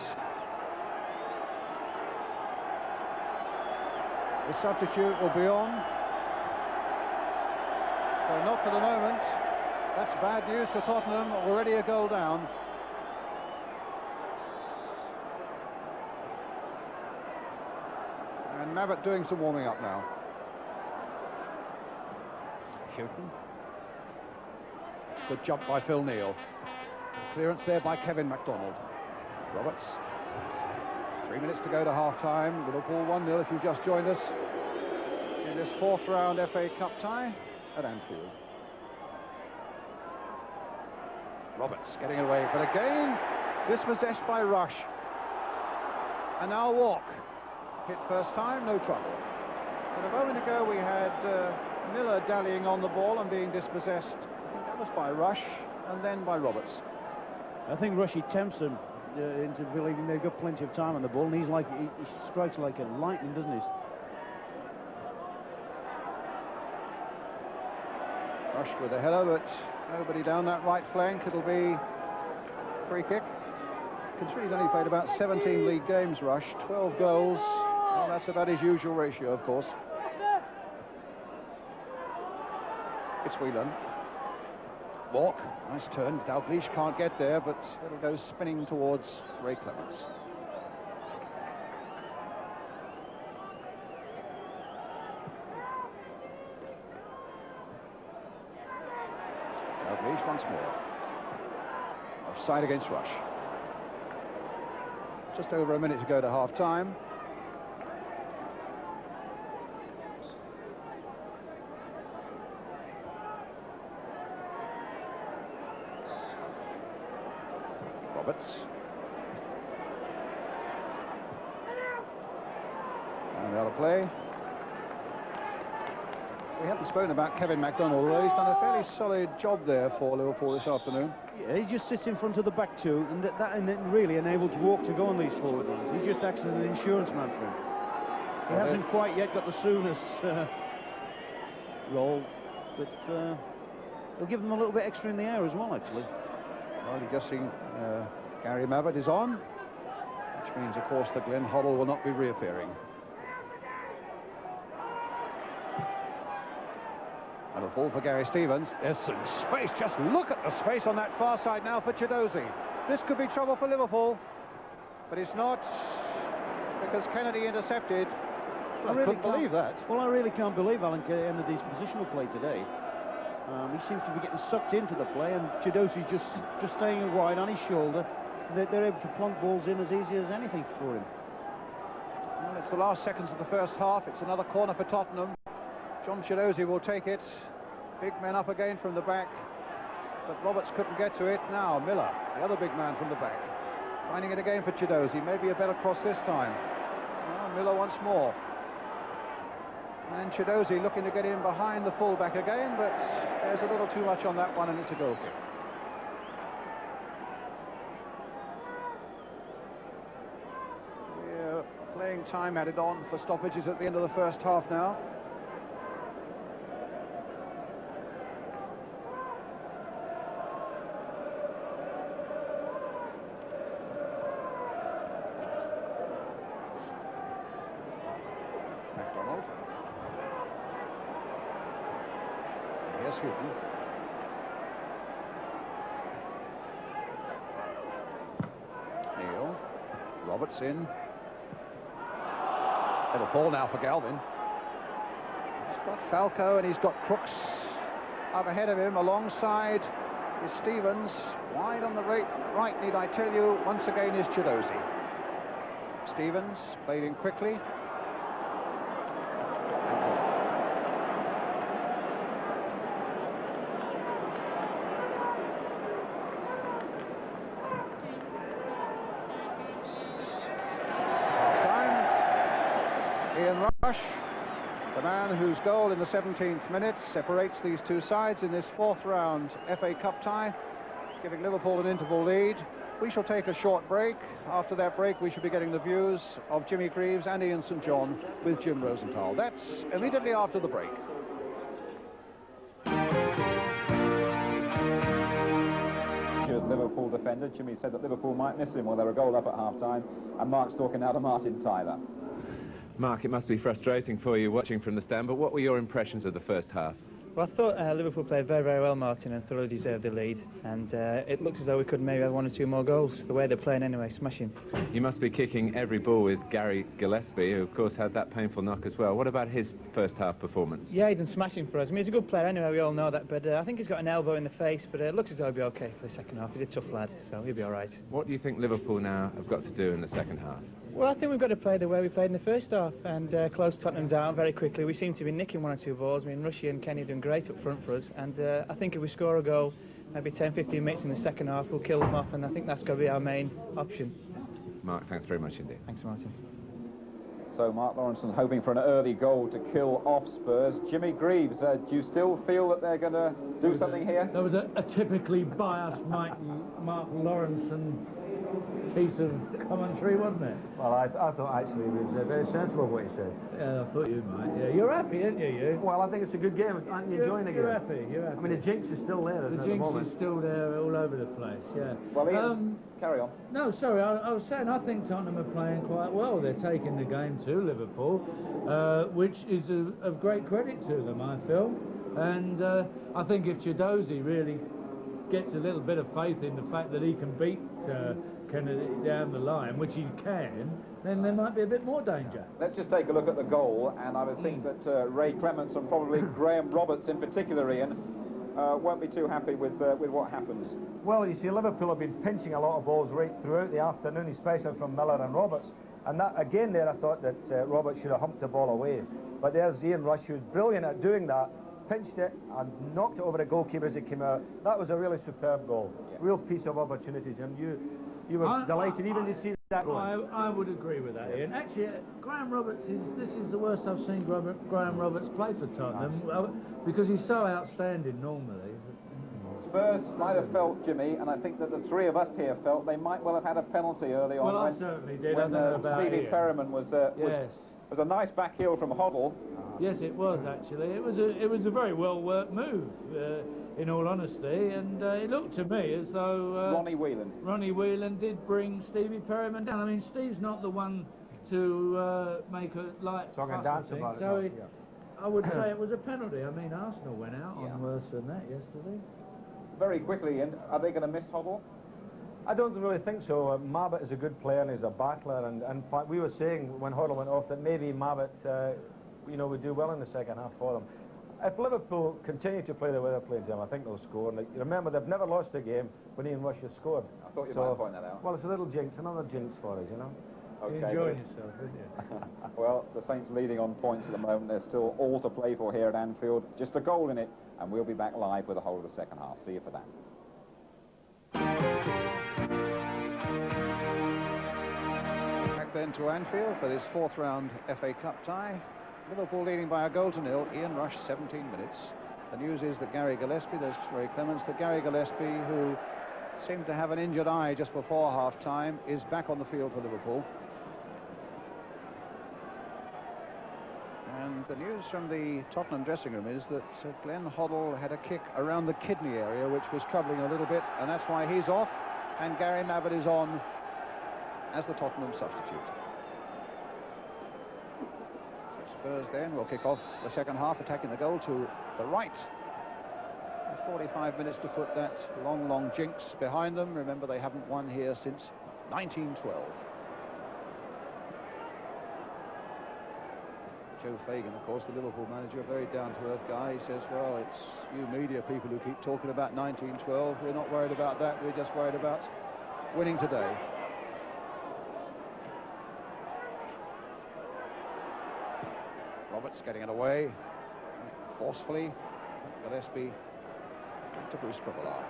the substitute, will be on. So not for the moment. That's bad news for Tottenham. Already a goal down. And Mabbutt doing some warming up now. Hughton. Good jump by Phil Neal. Clearance there by Kevin MacDonald. Roberts. 3 minutes to go to half-time. Liverpool 1-0 if you've just joined us in this 4th round FA Cup tie at Anfield. Roberts getting it away, but again dispossessed by Rush. And now Walk. Hit first time, no trouble. But a moment ago we had Miller dallying on the ball and being dispossessed. I think that was by Rush and then by Roberts. I think Rushy tempts them into believing they've got plenty of time on the ball, and he strikes like a lightning, doesn't he? Rush with a header, but nobody down that right flank. It'll be free kick. Considering he's only played about 17 league games, Rush, 12 goals. Well, that's about his usual ratio, of course. It's Whelan. Walk, nice turn. Dalglish can't get there, but it'll go spinning towards Ray Clemence. Dalglish once more. Offside against Rush. Just over a minute to go to half-time. Roberts. out of play. We haven't spoken about Kevin MacDonald, although he's done a fairly solid job there for Liverpool this afternoon. Yeah, he just sits in front of the back two, and that really enables Walk to go on these forward runs. He just acts as an insurance man for him. He hasn't quite yet got the soonest role, but he'll give them a little bit extra in the air as well, actually. Well, you're just seeing Gary Mabbutt is on, which means, of course, that Glenn Hoddle will not be reappearing. And a fall for Gary Stevens. There's some space. Just look at the space on that far side now for Chiedozie. This could be trouble for Liverpool, but it's not, because Kennedy intercepted. I really couldn't believe that. Well, I really can't believe Alan Kennedy's positional play today. He seems to be getting sucked into the play, and Chiedozie's just staying wide on his shoulder. They're able to plonk balls in as easy as anything for him. Well, it's the last seconds of the first half. It's another corner for Tottenham. John Chiedozie will take it. Big men up again from the back, but Roberts couldn't get to it. Now Miller, the other big man from the back, finding it again for Chiedozie. Maybe a better cross this time. Now Miller once more. And Chiedozie looking to get in behind the full-back again, but there's a little too much on that one, and it's a goal kick. We're playing time added on for stoppages at the end of the first half now. MacDonald. Here's Hughton. Neal. Roberts in. Liverpool now for Galvin. He's got Falco and he's got Crooks up ahead of him. Alongside is Stevens. Wide on the right, need I tell you, once again is Chiedozie. Stevens played in quickly. Rush, the man whose goal in the 17th minute separates these two sides in this fourth round FA Cup tie, giving Liverpool an interval lead. We shall take a short break. After that break, we shall be getting the views of Jimmy Greaves and Ian St John with Jim Rosenthal. That's immediately after the break. Liverpool defender. Jimmy said that Liverpool might miss him while they were goal up at half-time, and Mark's talking now to Martin Tyler. Mark, it must be frustrating for you watching from the stand, but what were your impressions of the first half? Well, I thought Liverpool played very, very well, Martin, and thoroughly deserved the lead. And it looks as though we could maybe have one or two more goals, the way they're playing anyway, smashing. You must be kicking every ball with Gary Gillespie, who, of course, had that painful knock as well. What about his first half performance? Yeah, he's done smashing for us. I mean, he's a good player anyway, we all know that, but I think he's got an elbow in the face, but it looks as though he'll be OK for the second half. He's a tough lad, so he'll be all right. What do you think Liverpool now have got to do in the second half? Well, I think we've got to play the way we played in the first half and close Tottenham down very quickly. We seem to be nicking one or two balls. I mean, Rushy and Kenny are doing great up front for us, and I think if we score a goal, maybe 10-15 minutes in the second half, we'll kill them off, and I think that's going to be our main option. Mark, thanks very much indeed. Thanks, Martin. So Mark Lawrenson hoping for an early goal to kill off Spurs. Jimmy Greaves, do you still feel that they're going to do something here? That was a typically biased Mark Lawrenson piece of commentary, wasn't it? Well, I thought actually it was very sensible what he said. Yeah, I thought you might. Yeah, you're happy, aren't you? Well, I think it's a good game. Aren't you enjoying the game? You're happy. I mean, the jinx is still there. The jinx is still there all over the place, yeah. Well, Ian, carry on. No, sorry, I was saying I think Tottenham are playing quite well. They're taking the game to Liverpool, which is of great credit to them, I feel. And I think if Chiedozie really gets a little bit of faith in the fact that he can beat Kennedy down the line, which he can, then there might be a bit more danger. Let's just take a look at the goal, and I would think that Ray Clemence and probably Graham Roberts in particular, Ian, won't be too happy with what happens. Well, you see, Liverpool have been pinching a lot of balls right throughout the afternoon, especially from Miller and Roberts. And that, again there, I thought that Roberts should have humped the ball away. But there's Ian Rush, who's brilliant at doing that. Pinched it and knocked it over the goalkeeper as it came out. That was a really superb goal. Yeah. Real piece of opportunities, and you were delighted even to see I would agree with that, Ian. Actually, Graham Roberts this is the worst I've seen Graham Roberts play for Tottenham, because he's so outstanding normally. Spurs might have felt, Jimmy, and I think that the three of us here felt they might well have had a penalty early on. Well, I when, certainly did. When Stevie Perryman was a nice back heel from Hoddle. Yes, it was actually. It was a very well worked move, in all honesty, and it looked to me as though Ronnie Whelan did bring Stevie Perryman down. I mean, Steve's not the one to make a light fuss of things, so I would say it was a penalty. I mean, Arsenal went out on worse than that yesterday. Very quickly, Ian, are they going to miss Hoddle? I don't really think so. Mabbutt is a good player and he's a battler, and in fact we were saying when Hoddle went off that maybe Mabbutt would do well in the second half for them. If Liverpool continue to play the way they played them, I think they'll score. Like, remember, they've never lost a game when Ian Rush has scored. I thought you might point that out. Well, it's a little jinx, another jinx for us, you know. Okay, you're enjoying yourself, aren't you? Well, the Saints leading on points at the moment. There's still all to play for here at Anfield. Just a goal in it, and we'll be back live with the whole of the second half. See you for that. Back then to Anfield for this fourth round FA Cup tie. Liverpool leading by a goal to nil. Ian Rush, 17 minutes. The news is that Gary Gillespie, there's Ray Clemence, that Gary Gillespie, who seemed to have an injured eye just before half-time, is back on the field for Liverpool. And the news from the Tottenham dressing room is that Glenn Hoddle had a kick around the kidney area, which was troubling a little bit, and that's why he's off, and Gary Mabbutt is on as the Tottenham substitute. Spurs then will kick off the second half, attacking the goal to the right. 45 minutes to put that long jinx behind them. Remember, they haven't won here since 1912. Joe Fagan, of course, the Liverpool manager, a very down-to-earth guy. He says, well, it's you media people who keep talking about 1912. We're not worried about that. We're just worried about winning today. Roberts getting it away forcefully. Gillespie to Bruce Kruppelar.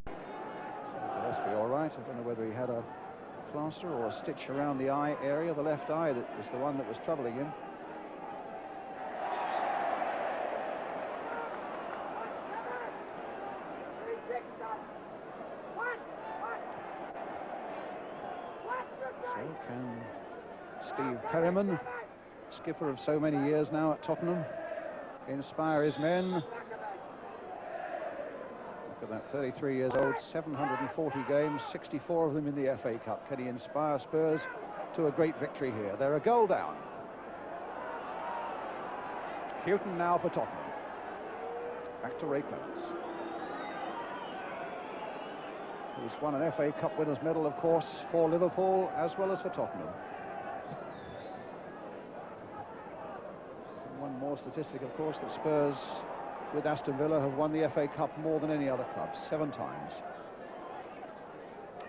Gillespie all right. I don't know whether he had a plaster or a stitch around the eye area, the left eye, that was the one that was troubling him. So can Steve Perryman, skipper of so many years now at Tottenham, inspire his men? Look at that, 33 years old, 740 games, 64 of them in the FA Cup. Can he inspire Spurs to a great victory here? They're a goal down. Hughton now for Tottenham. Back to Ray Clemence, who's won an FA Cup winners' medal, of course, for Liverpool as well as for Tottenham. One more statistic, of course, that Spurs with Aston Villa have won the FA Cup more than any other club, 7 times.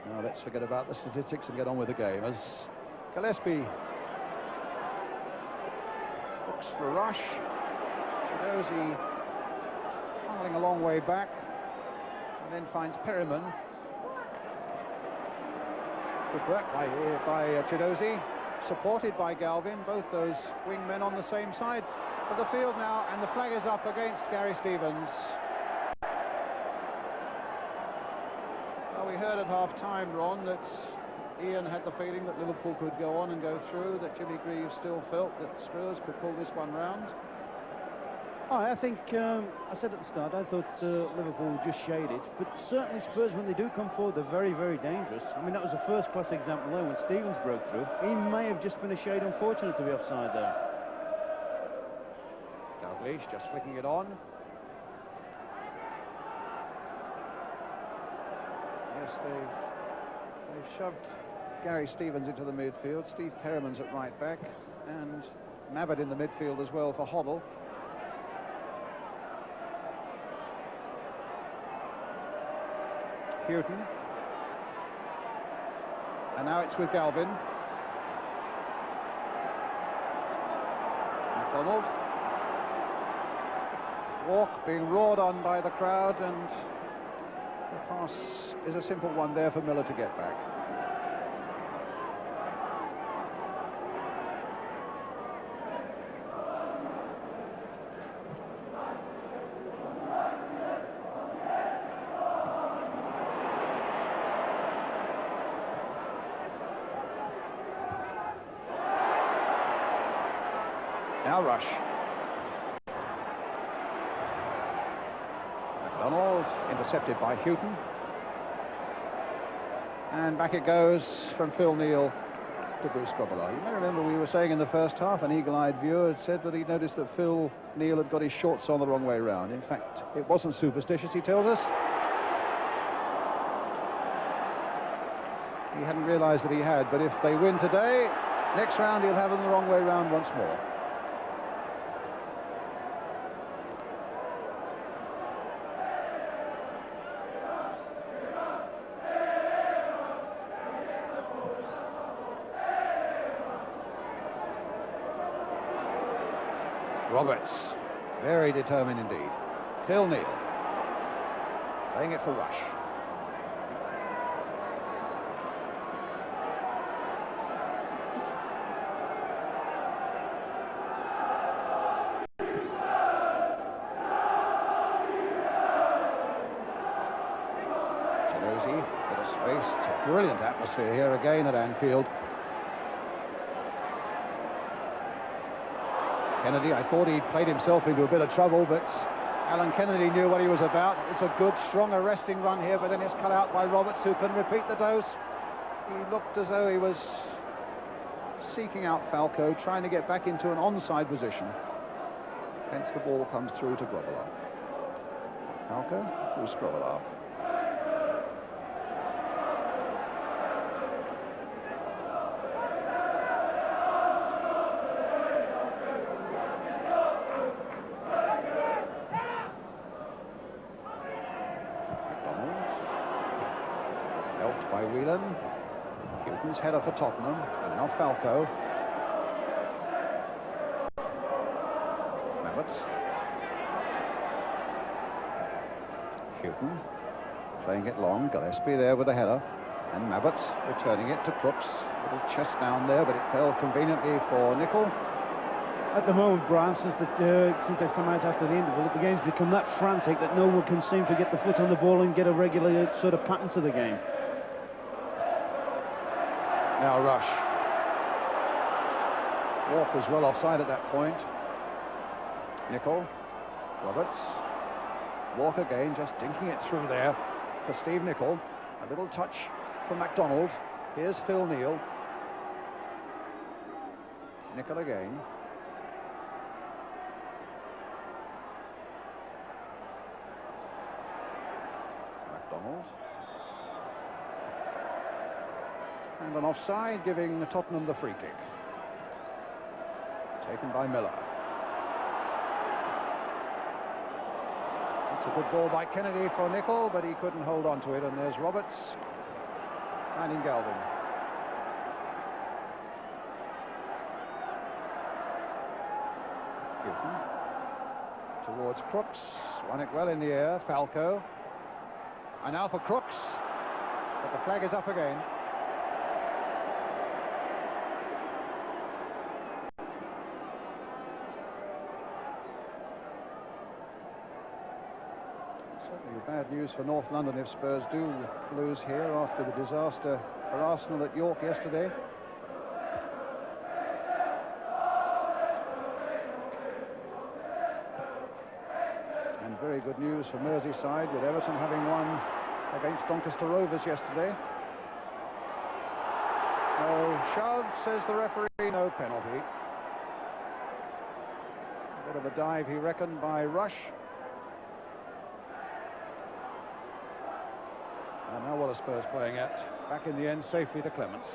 Now let's forget about the statistics and get on with the game as Gillespie looks for a rush. Chiedozie filing a long way back and then finds Perryman. Good work by Chiedozie, supported by Galvin, both those wing men on the same side of the field now, and the flag is up against Gary Stevens. Well, we heard at half-time, Ron, that Ian had the feeling that Liverpool could go on and go through, that Jimmy Greaves still felt that Spurs could pull this one round. I think, I said at the start, I thought Liverpool would just shade it, but certainly Spurs, when they do come forward, they're very, very dangerous. I mean, that was a first-class example there when Stevens broke through. He may have just been a shade unfortunate to be offside there. Dalglish just flicking it on. Yes, they've shoved Gary Stevens into the midfield. Steve Perryman's at right back, and Mabbutt in the midfield as well for Hoddle. Hughton, and now it's with Galvin. McDonald. Walk being roared on by the crowd, and The pass is a simple one there for Miller to get back. Now Rush. McDonald intercepted by Hughton. And back it goes from Phil Neal to Bruce Grobbelaar. You may remember we were saying in the first half, an eagle-eyed viewer had said that he noticed that Phil Neal had got his shorts on the wrong way round. In fact, it wasn't superstitious, he tells us. He hadn't realised that he had, but if they win today, next round he'll have them the wrong way round once more. Roberts, very determined indeed. Phil Neal, playing it for Rush. Chiedozie, bit of space. It's a brilliant atmosphere here again at Anfield. Kennedy, I thought he'd played himself into a bit of trouble, but Alan Kennedy knew what he was about. It's a good, strong arresting run here, but then it's cut out by Roberts, who can repeat the dose. He looked as though he was seeking out Falco, trying to get back into an onside position. Hence the ball comes through to Grobbelaar. Falco, Bruce Grobbelaar. By Whelan. Hughton's header for Tottenham, and now Falco. Mabbutt. Hughton playing it long. Gillespie there with the header, and Mabbutt returning it to Crooks. Little chest down there, but it fell conveniently for Nicol. At the moment, Brian, since they've come out after the interval, the game's become that frantic that no one can seem to get the foot on the ball and get a regular sort of pattern to the game. Now Rush. Walk was well offside at that point. Nicol. Roberts. Walk again, just dinking it through there for Steve Nicol. A little touch from MacDonald. Here's Phil Neal. Nicol again. MacDonald. And an offside, giving Tottenham the free kick. Taken by Miller. It's a good ball by Kennedy for Nicol, but he couldn't hold on to it. And there's Roberts finding Galvin. Hughton towards Crooks. Won it well in the air. Falco. And now for Crooks. But the flag is up again. Bad news for North London if Spurs do lose here after the disaster for Arsenal at York yesterday. And very good news for Merseyside, with Everton having won against Doncaster Rovers yesterday. No shove, says the referee, no penalty. A bit of a dive, he reckoned, by Rush. And now what are Spurs playing at? Back in the end, safely to Clemence.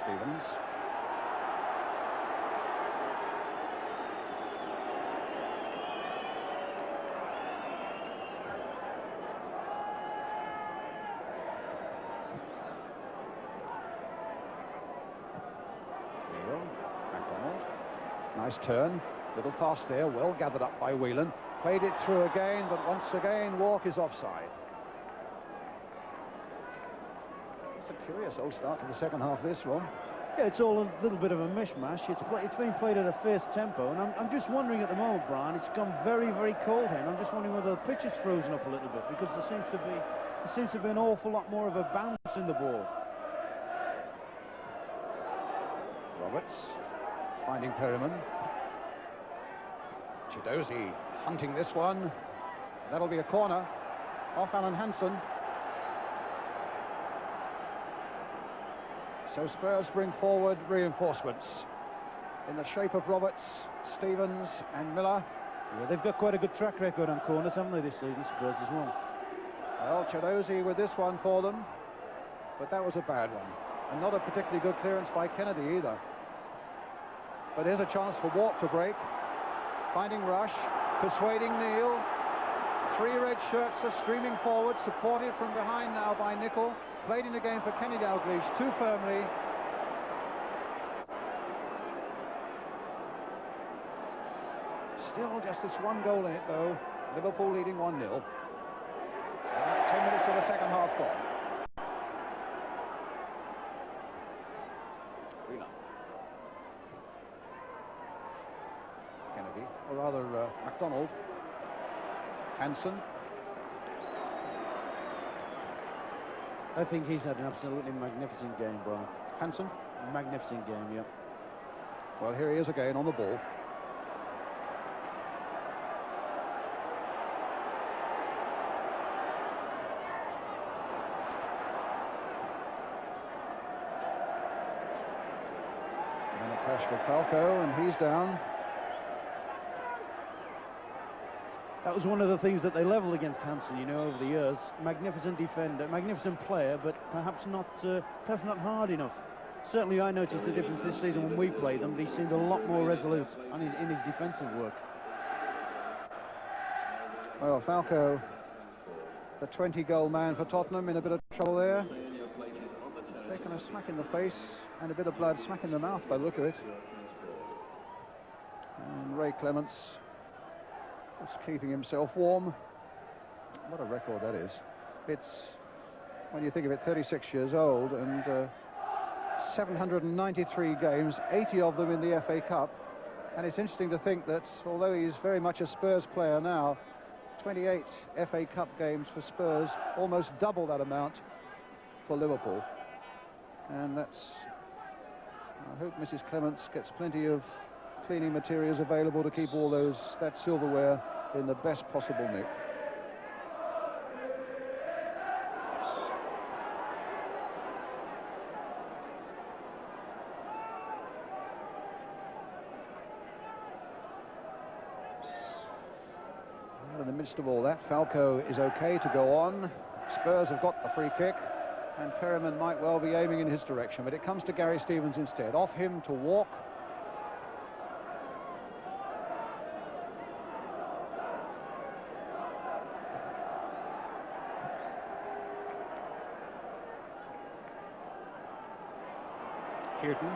Stevens. Neal. MacDonald. Nice turn. Little pass there, well gathered up by Whelan. Played it through again, but once again, Walk is offside. It's a curious old start to the second half of this one. Yeah, it's all a little bit of a mishmash. It's been played at a fierce tempo, and I'm just wondering at the moment, Brian, it's gone very, very cold here, and I'm just wondering whether the pitch is frozen up a little bit, because there seems to be an awful lot more of a bounce in the ball. Roberts finding Perryman. Chiedozie hunting this one. That'll be a corner off Alan Hansen. So Spurs bring forward reinforcements in the shape of Roberts, Stevens and Miller. Yeah, they've got quite a good track record on corners, haven't they, this season, Spurs as well. Well, Chiedozie with this one for them, but that was a bad one. And not a particularly good clearance by Kennedy either. But here's a chance for Walk to break. Finding Rush, persuading Neil. 3 red shirts are streaming forward, supported from behind now by Nicol. Played in again for Kenny Dalglish, too firmly. Still just this one goal in it, though. Liverpool leading 1-0. 10 minutes of the second half gone. Kennedy, or rather MacDonald. Hansen. I think he's had an absolutely magnificent game, Brian. Hansen. Magnificent game, yeah. Well, here he is again on the ball. And a pass for Falco, and he's down. That was one of the things that they levelled against Hansen, you know, over the years. Magnificent defender, magnificent player, but perhaps not hard enough. Certainly I noticed the difference this season when we played them. He seemed a lot more resolute in his defensive work. Well, Falco, the 20-goal man for Tottenham, in a bit of trouble there. Taken a smack in the face and a bit of blood, smack in the mouth by the look of it. And Ray Clemence just keeping himself warm. What a record that is. It's, when you think of it, 36 years old and 793 games, 80 of them in the FA Cup. And it's interesting to think that although he's very much a Spurs player now, 28 FA Cup games for Spurs, almost double that amount for Liverpool. And that's, I hope Mrs. Clemence gets plenty of cleaning materials available to keep all that silverware in the best possible nick. Well, in the midst of all that, Falco is okay to go on. Spurs have got the free kick, and Perryman might well be aiming in his direction, but it comes to Gary Stevens instead. Off him to Walk. Hughton.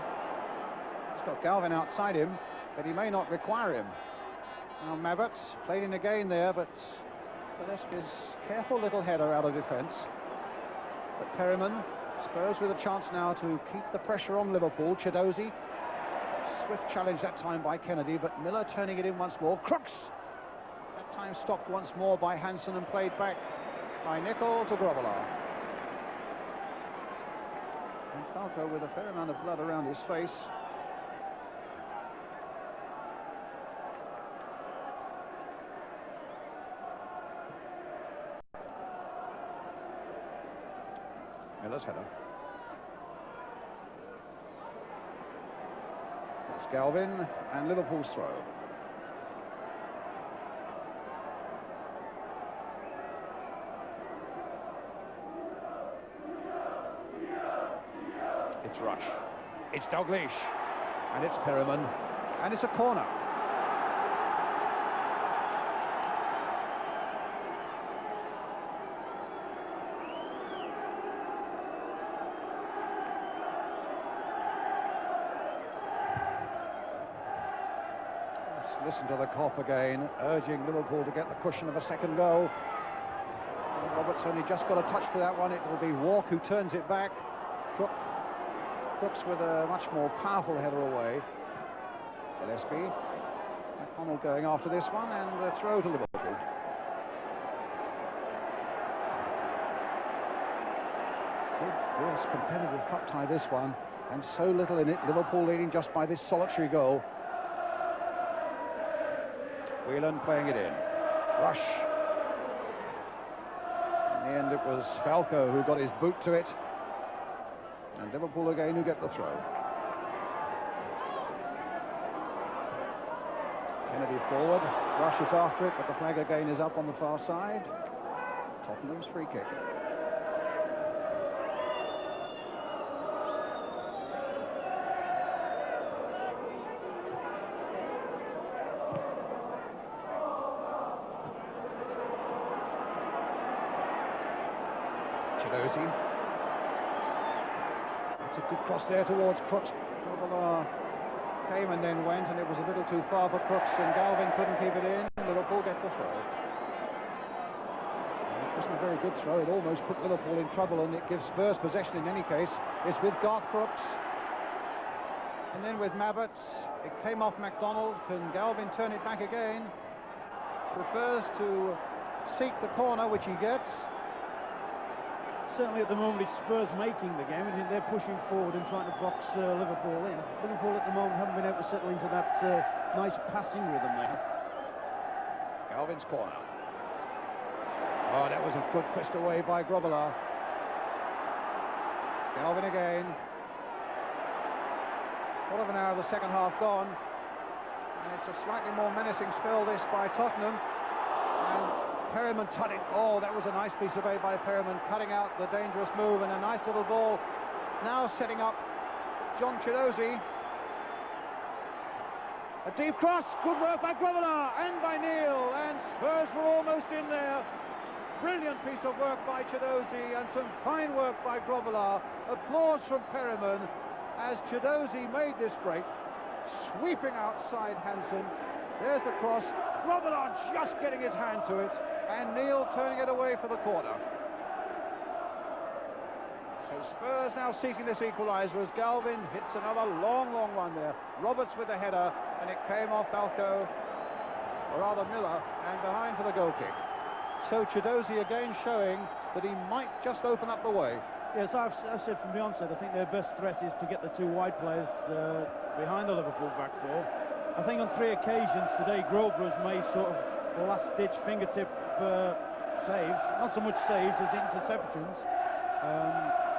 He's got Galvin outside him, but he may not require him. Now Mabbutt played in again there, but Gillespie's careful little header out of defence. But Perryman, Spurs with a chance now to keep the pressure on Liverpool. Chiedozie, swift challenge that time by Kennedy, but Miller turning it in once more. Crooks, that time stopped once more by Hansen and played back by Nicol to Grobbelaar. And Falco with a fair amount of blood around his face. Miller's header. That's Galvin and Liverpool's throw. It's Rush. It's Dalglish. And it's Perryman. And it's a corner. Listen to the cough again, urging Liverpool to get the cushion of a second goal. And Roberts only just got a touch to that one. It will be Walk who turns it back. Crooks with a much more powerful header away. Gillespie. Hoddle going after this one, and a throw to Liverpool. Good, fierce, competitive cup tie this one, and so little in it. Liverpool leading just by this solitary goal. Whelan playing it in. Rush. In the end, it was Falco who got his boot to it, and Liverpool again who get the throw. Kennedy forward, Rush is after it, but the flag again is up on the far side. Tottenham's free kick. Chiedozie. It's a good cross there towards Crooks. Came and then went, and it was a little too far for Crooks, and Galvin couldn't keep it in. Liverpool get the throw. It wasn't a very good throw. It almost put Liverpool in trouble, and it gives Spurs possession in any case. It's with Garth Crooks, and then with Mabbutt. It came off MacDonald. Can Galvin turn it back again? Prefers to seek the corner, which he gets. Certainly at the moment it's Spurs making the game. I think they're pushing forward and trying to box Liverpool in. Liverpool at the moment haven't been able to settle into that nice passing rhythm there. Galvin's corner. Oh, that was a good fist away by Grobbelaar. Galvin again. Quarter of an hour of the second half gone, and it's a slightly more menacing spell this by Tottenham. And Perryman tutting. Oh, that was a nice piece of aid by Perryman, cutting out the dangerous move, and a nice little ball. Now setting up John Chiedozie. A deep cross, good work by Grobbelaar and by Neil, and Spurs were almost in there. Brilliant piece of work by Chiedozie and some fine work by Grobbelaar. Applause from Perryman as Chiedozie made this break, sweeping outside Hansen. There's the cross. Grobbelaar just getting his hand to it, and Neil turning it away for the corner. So Spurs now seeking this equaliser as Galvin hits another long one there. Roberts with the header, and it came off Falco, or rather Miller, and behind for the goal kick. So Chiedozie again showing that he might just open up the way. Yes, I've said from the onset, I think their best threat is to get the two wide players behind the Liverpool back four. I think on 3 occasions today, Grover has made sort of last-ditch fingertip saves. Not so much saves as interceptions.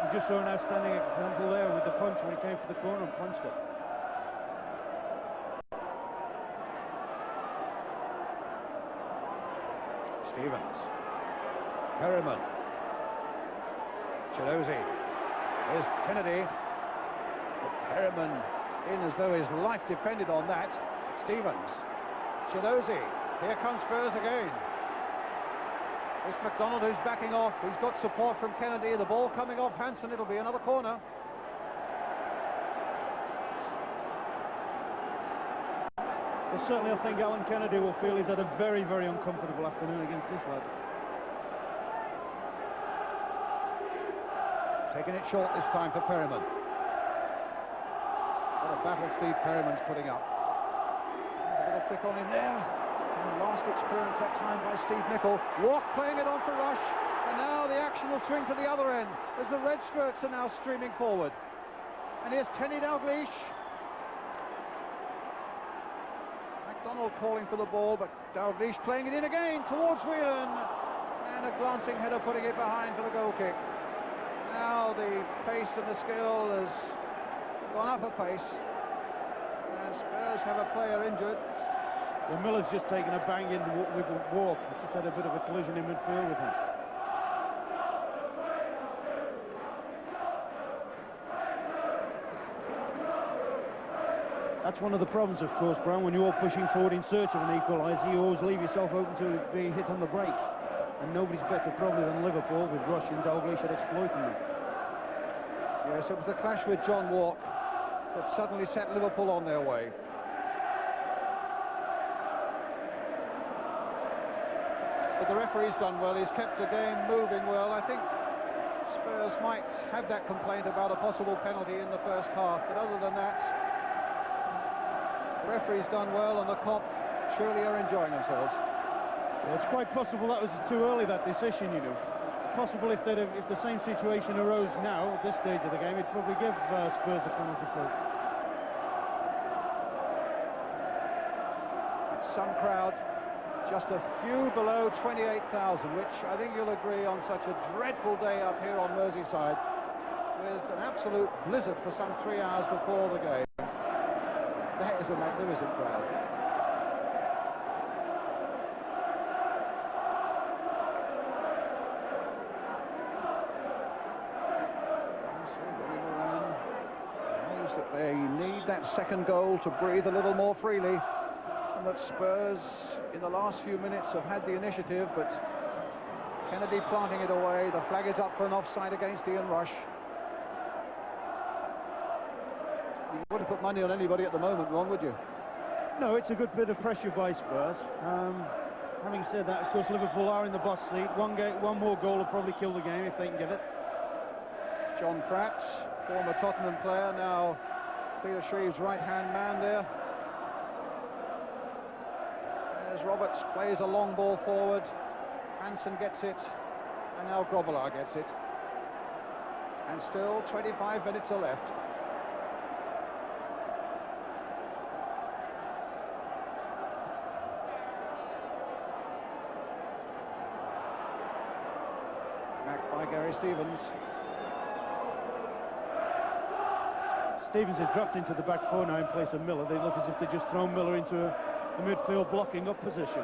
We just saw an outstanding example there with the punch when he came for the corner and punched it. Stevens. Perryman. Chiedozie. There's Kennedy. But Perryman in as though his life depended on that. Stevens. Chiedozie. Here comes Spurs again. It's MacDonald who's backing off. He's got support from Kennedy. The ball coming off Hansen. It'll be another corner. Well, certainly I think Alan Kennedy will feel he's had a very, very uncomfortable afternoon against this lad. Taking it short this time for Perryman. What a battle Steve Perryman's putting up. A little kick on him there. And last experience that time by Steve Nicol. Walk playing it on for Rush. And now the action will swing to the other end as the red skirts are now streaming forward. And here's Tenny Dalglish. MacDonald calling for the ball, but Dalglish playing it in again towards Whelan. And a glancing header putting it behind for the goal kick. Now the pace and the skill has gone up a pace, and Spurs have a player injured. Well, Miller's just taken a bang in with the walk. He's just had a bit of a collision in midfield with him. That's one of the problems, of course, Brown, when you're pushing forward in search of an equaliser, you always leave yourself open to being hit on the break. And nobody's better probably than Liverpool, with Rush and Dalglish at exploiting them. Yes, it was the clash with John Walk that suddenly set Liverpool on their way. But the referee's done well. He's kept the game moving well. I think Spurs might have that complaint about a possible penalty in the first half, but other than that, the referee's done well, and the Cop surely are enjoying themselves. Yeah, it's quite possible that was too early, that decision, you know. It's possible if the same situation arose now at this stage of the game, it'd probably give Spurs a penalty for it. That's some crowd, just a few below 28,000, which I think you'll agree on such a dreadful day up here on Merseyside, with an absolute blizzard for some 3 hours before the game. That is a magnificent crowd. Knows that they need that second goal to breathe a little more freely, and that Spurs in the last few minutes have had the initiative, but Kennedy planting it away. The flag is up for an offside against Ian Rush. You wouldn't put money on anybody at the moment, Ron, would you? No, it's a good bit of pressure by Spurs. Having said that, of course, Liverpool are in the boss seat. One more goal will probably kill the game if they can get it. John Pratt, former Tottenham player, now Peter Shreve's right-hand man there. As Roberts plays a long ball forward, Hansen gets it, and now Grobbelaar gets it. And still 25 minutes are left. Back by Gary Stevens. Stevens has dropped into the back four now in place of Miller. They look as if they just thrown Miller into a midfield blocking up position.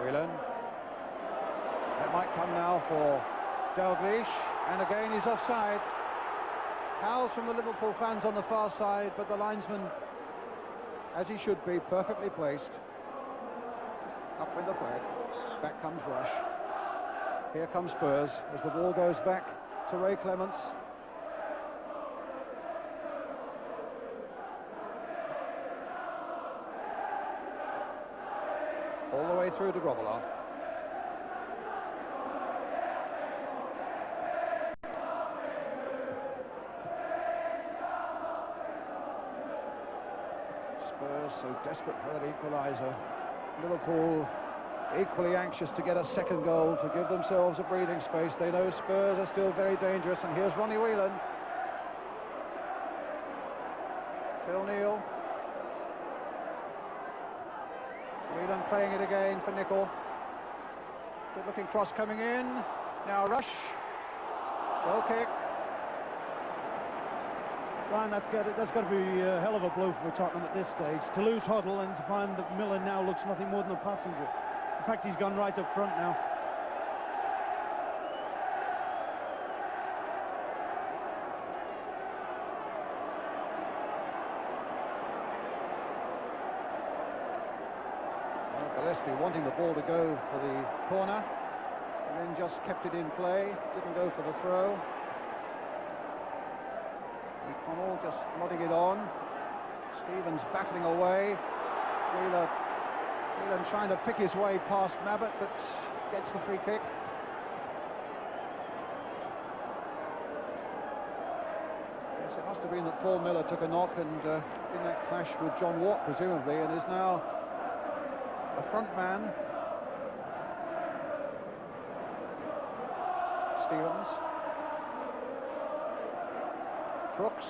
Whelan. That might come now for Dalglish, and again he's offside. Howls from the Liverpool fans on the far side, but the linesman, as he should be, perfectly placed. Up with the flag. Back comes Rush. Here comes Spurs as the ball goes back to Ray Clemence. All the way through to Grobbelaar. Spurs so desperate for that equaliser. Liverpool equally anxious to get a second goal to give themselves a breathing space. They know Spurs are still very dangerous, and here's Ronnie Whelan. Phil Neal. Whelan playing it again for Nicol. Good looking cross coming in. Now Rush. Goal kick. Ryan, that's got to be a hell of a blow for Tottenham at this stage. To lose Hoddle and to find that Miller now looks nothing more than a passenger. In fact, he's gone right up front now. Gillespie wanting the ball to go for the corner, and then just kept it in play, didn't go for the throw. Connell just nodding it on. Stevens battling away. Whelan trying to pick his way past Mabbutt, but gets the free kick. Yes, it must have been that Paul Miller took a knock and in that clash with John Watt, presumably, and is now a front man. Stevens. Crooks.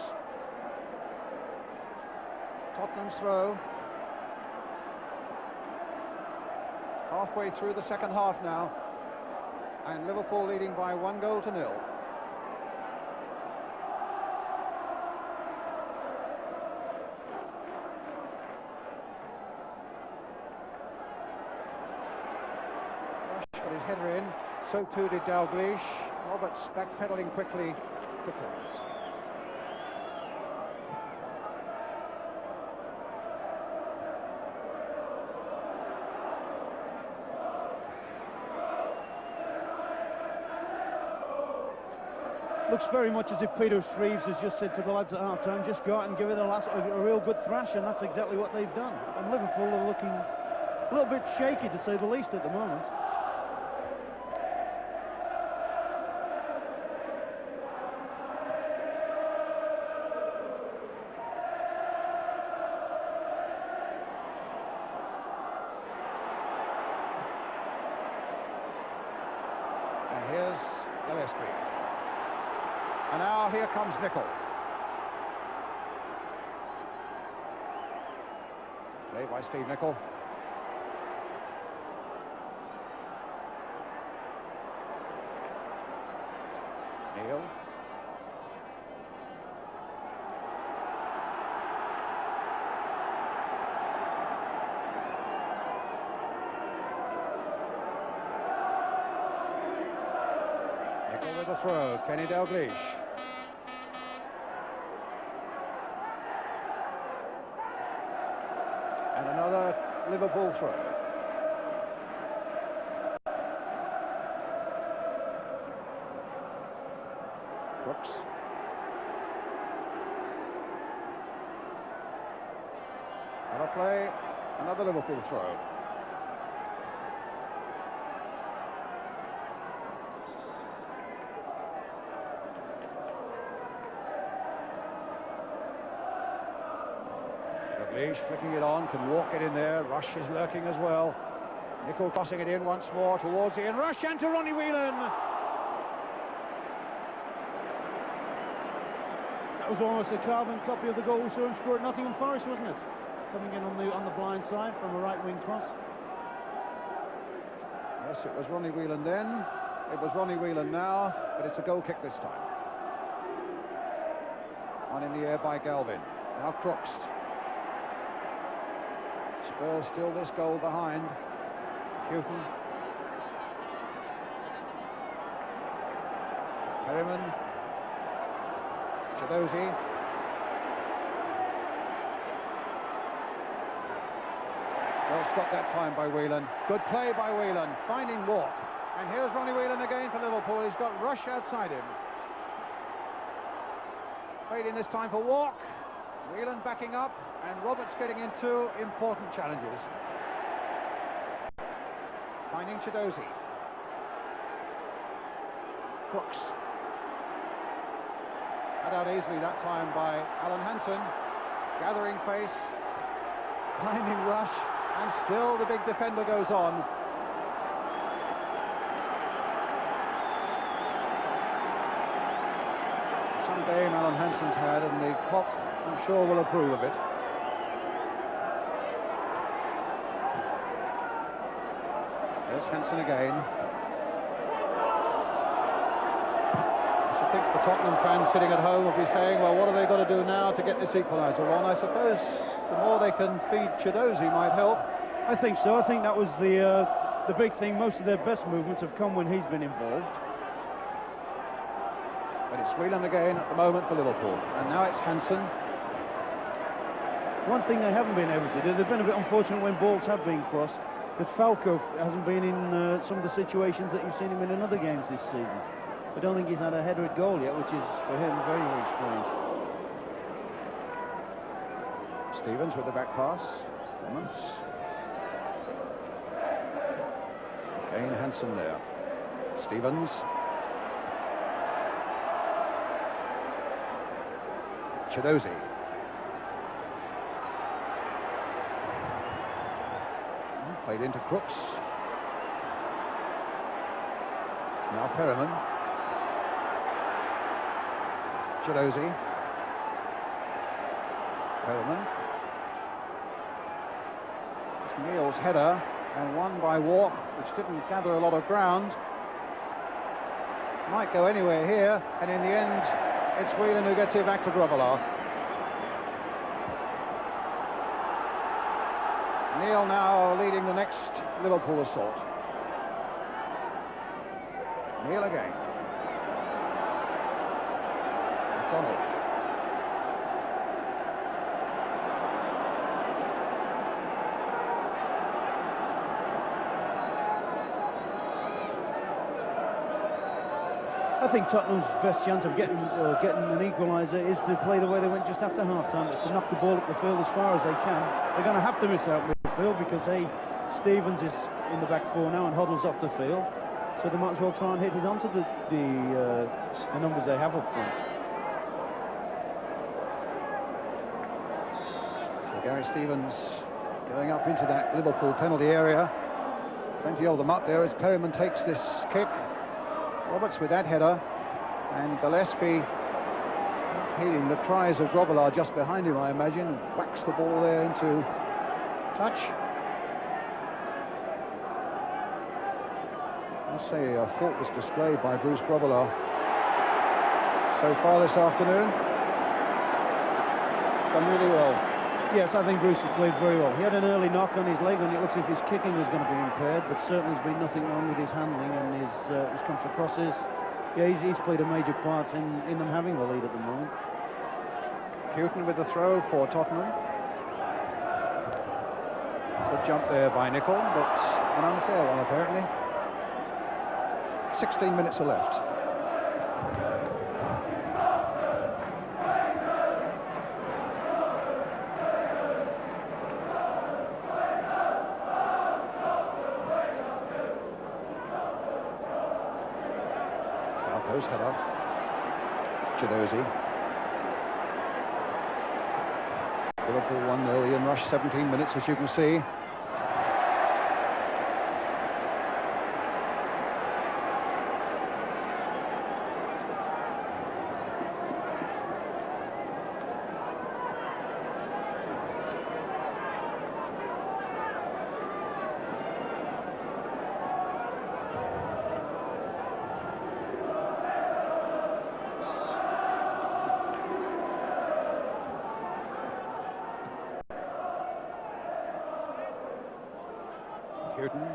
Tottenham's throw. Halfway through the second half now, and Liverpool leading by 1-0. Rush got his header in, so too did Dalglish. Roberts backpedaling quickly to Clemence. Looks very much as if Peter Shreves has just said to the lads at half-time, just go out and give it a real good thrash, and that's exactly what they've done. And Liverpool are looking A little bit shaky, to say the least, at the moment. And here's Gillespie. And now here comes Nicol. Played by Steve Nicol. Neil. Nicol with a throw. Kenny Dalglish. And another Liverpool throw. Crooks. Another play, another Liverpool throw. Dalglish flicking it on, can walk it in there. Rush is lurking as well. Nicol tossing it in once more towards Ian Rush and to Ronnie Whelan. That was almost a carbon copy of the goal we saw him score at Nottingham Forest, wasn't it? Coming in on the blind side from a right wing cross. Yes, it was Ronnie Whelan then. It was Ronnie Whelan now, but it's a goal kick this time. One in the air by Galvin. Now Crooks. Spurs still this goal behind. Hughton. Perryman. Chiedozie. Well stopped that time by Whelan. Good play by Whelan, finding Walk. And here's Ronnie Whelan again for Liverpool. He's got Rush outside him. Waiting this time for Walk. Whelan backing up, and Roberts getting in two important challenges. Finding Chiedozie. Crooks. Cut out easily that time by Alan Hansen. Gathering pace. Finding Rush. And still the big defender goes on. Some game Alan Hansen's had, and the clock, I'm sure, will approve of it. There's Hansen again. I should think the Tottenham fans sitting at home will be saying, well, what are they got to do now to get this equaliser on? I suppose the more they can feed Chiedozie might help. I think so. I think that was the big thing. Most of their best movements have come when he's been involved. But it's Whelan again at the moment for Liverpool. And now it's Hansen. One thing they haven't been able to do, they've been a bit unfortunate when balls have been crossed, that Falco hasn't been in some of the situations that you've seen him in in other games this season. I don't think he's had a header at goal yet, which is, for him, very, very strange. Stevens with the back pass. Clemence. Again Hansen there. Stevens. Chiedozie. Played into Crooks. Now Perryman. Chiedozie. Perryman. It's Neil's header, and won by Walk, which didn't gather a lot of ground. Might go anywhere here, and in the end, it's Whelan who gets it back to Grobbelaar. Neil now leading the next Liverpool assault. Neil again. McDonald. I think Tottenham's best chance of getting an equaliser is to play the way they went just after half-time. It's to knock the ball up the field as far as they can. They're going to have to miss out midfield because they Stevens is in the back four now and Hoddle's off the field, so they might as well try and hit it onto the numbers they have up front. So Gary Stevens going up into that Liverpool penalty area. Plenty of them up there as Perryman takes this kick. Roberts with that header, and Gillespie heeding the cries of Grobbelaar just behind him, I imagine, whacks the ball there into touch. I'll say a fault was displayed by Bruce Grobbelaar so far this afternoon. Done really well. Yes, I think Bruce has played very well. He had an early knock on his leg and it looks as if his kicking was going to be impaired, but certainly there's been nothing wrong with his handling and his comes for crosses. Yeah, he's played a major part in them having the lead at the moment. Hughton with the throw for Tottenham. Good jump there by Nicol, but an unfair one apparently. 16 minutes are left. Falco's header. Chiedozie. Liverpool 1-0, Ian Rush 17 minutes, as you can see. Hughton.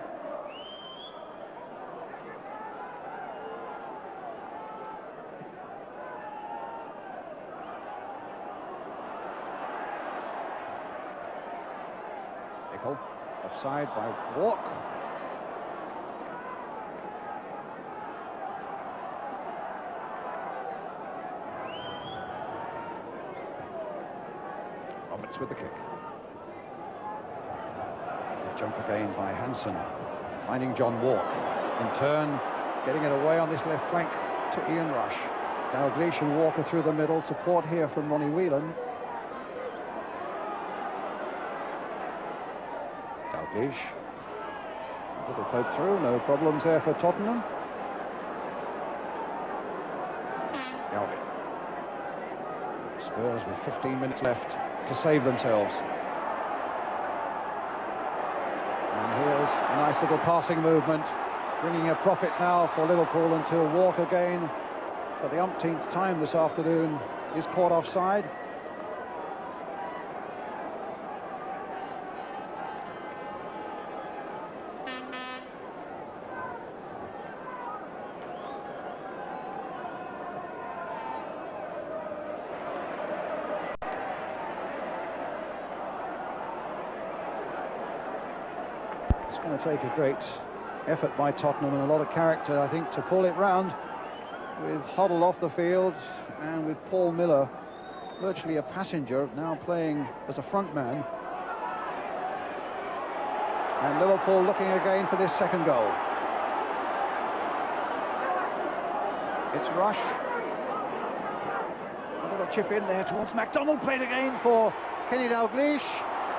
Nicol, offside by Walk. Roberts with the kick. Jump again by Hansen, finding John Walk. In turn, getting it away on this left flank to Ian Rush. Dalglish and Walker through the middle. Support here from Ronnie Whelan. Dalglish. Little float through, no problems there for Tottenham. Galvin. Spurs with 15 minutes left to save themselves. A nice little passing movement, bringing a profit now for Liverpool until Walk again, for the umpteenth time this afternoon, is caught offside. It's going to take a great effort by Tottenham and a lot of character, I think, to pull it round, with Hoddle off the field and with Paul Miller virtually a passenger, now playing as a front man. And Liverpool looking again for this second goal. It's Rush. A little chip in there towards MacDonald, played again for Kenny Dalglish,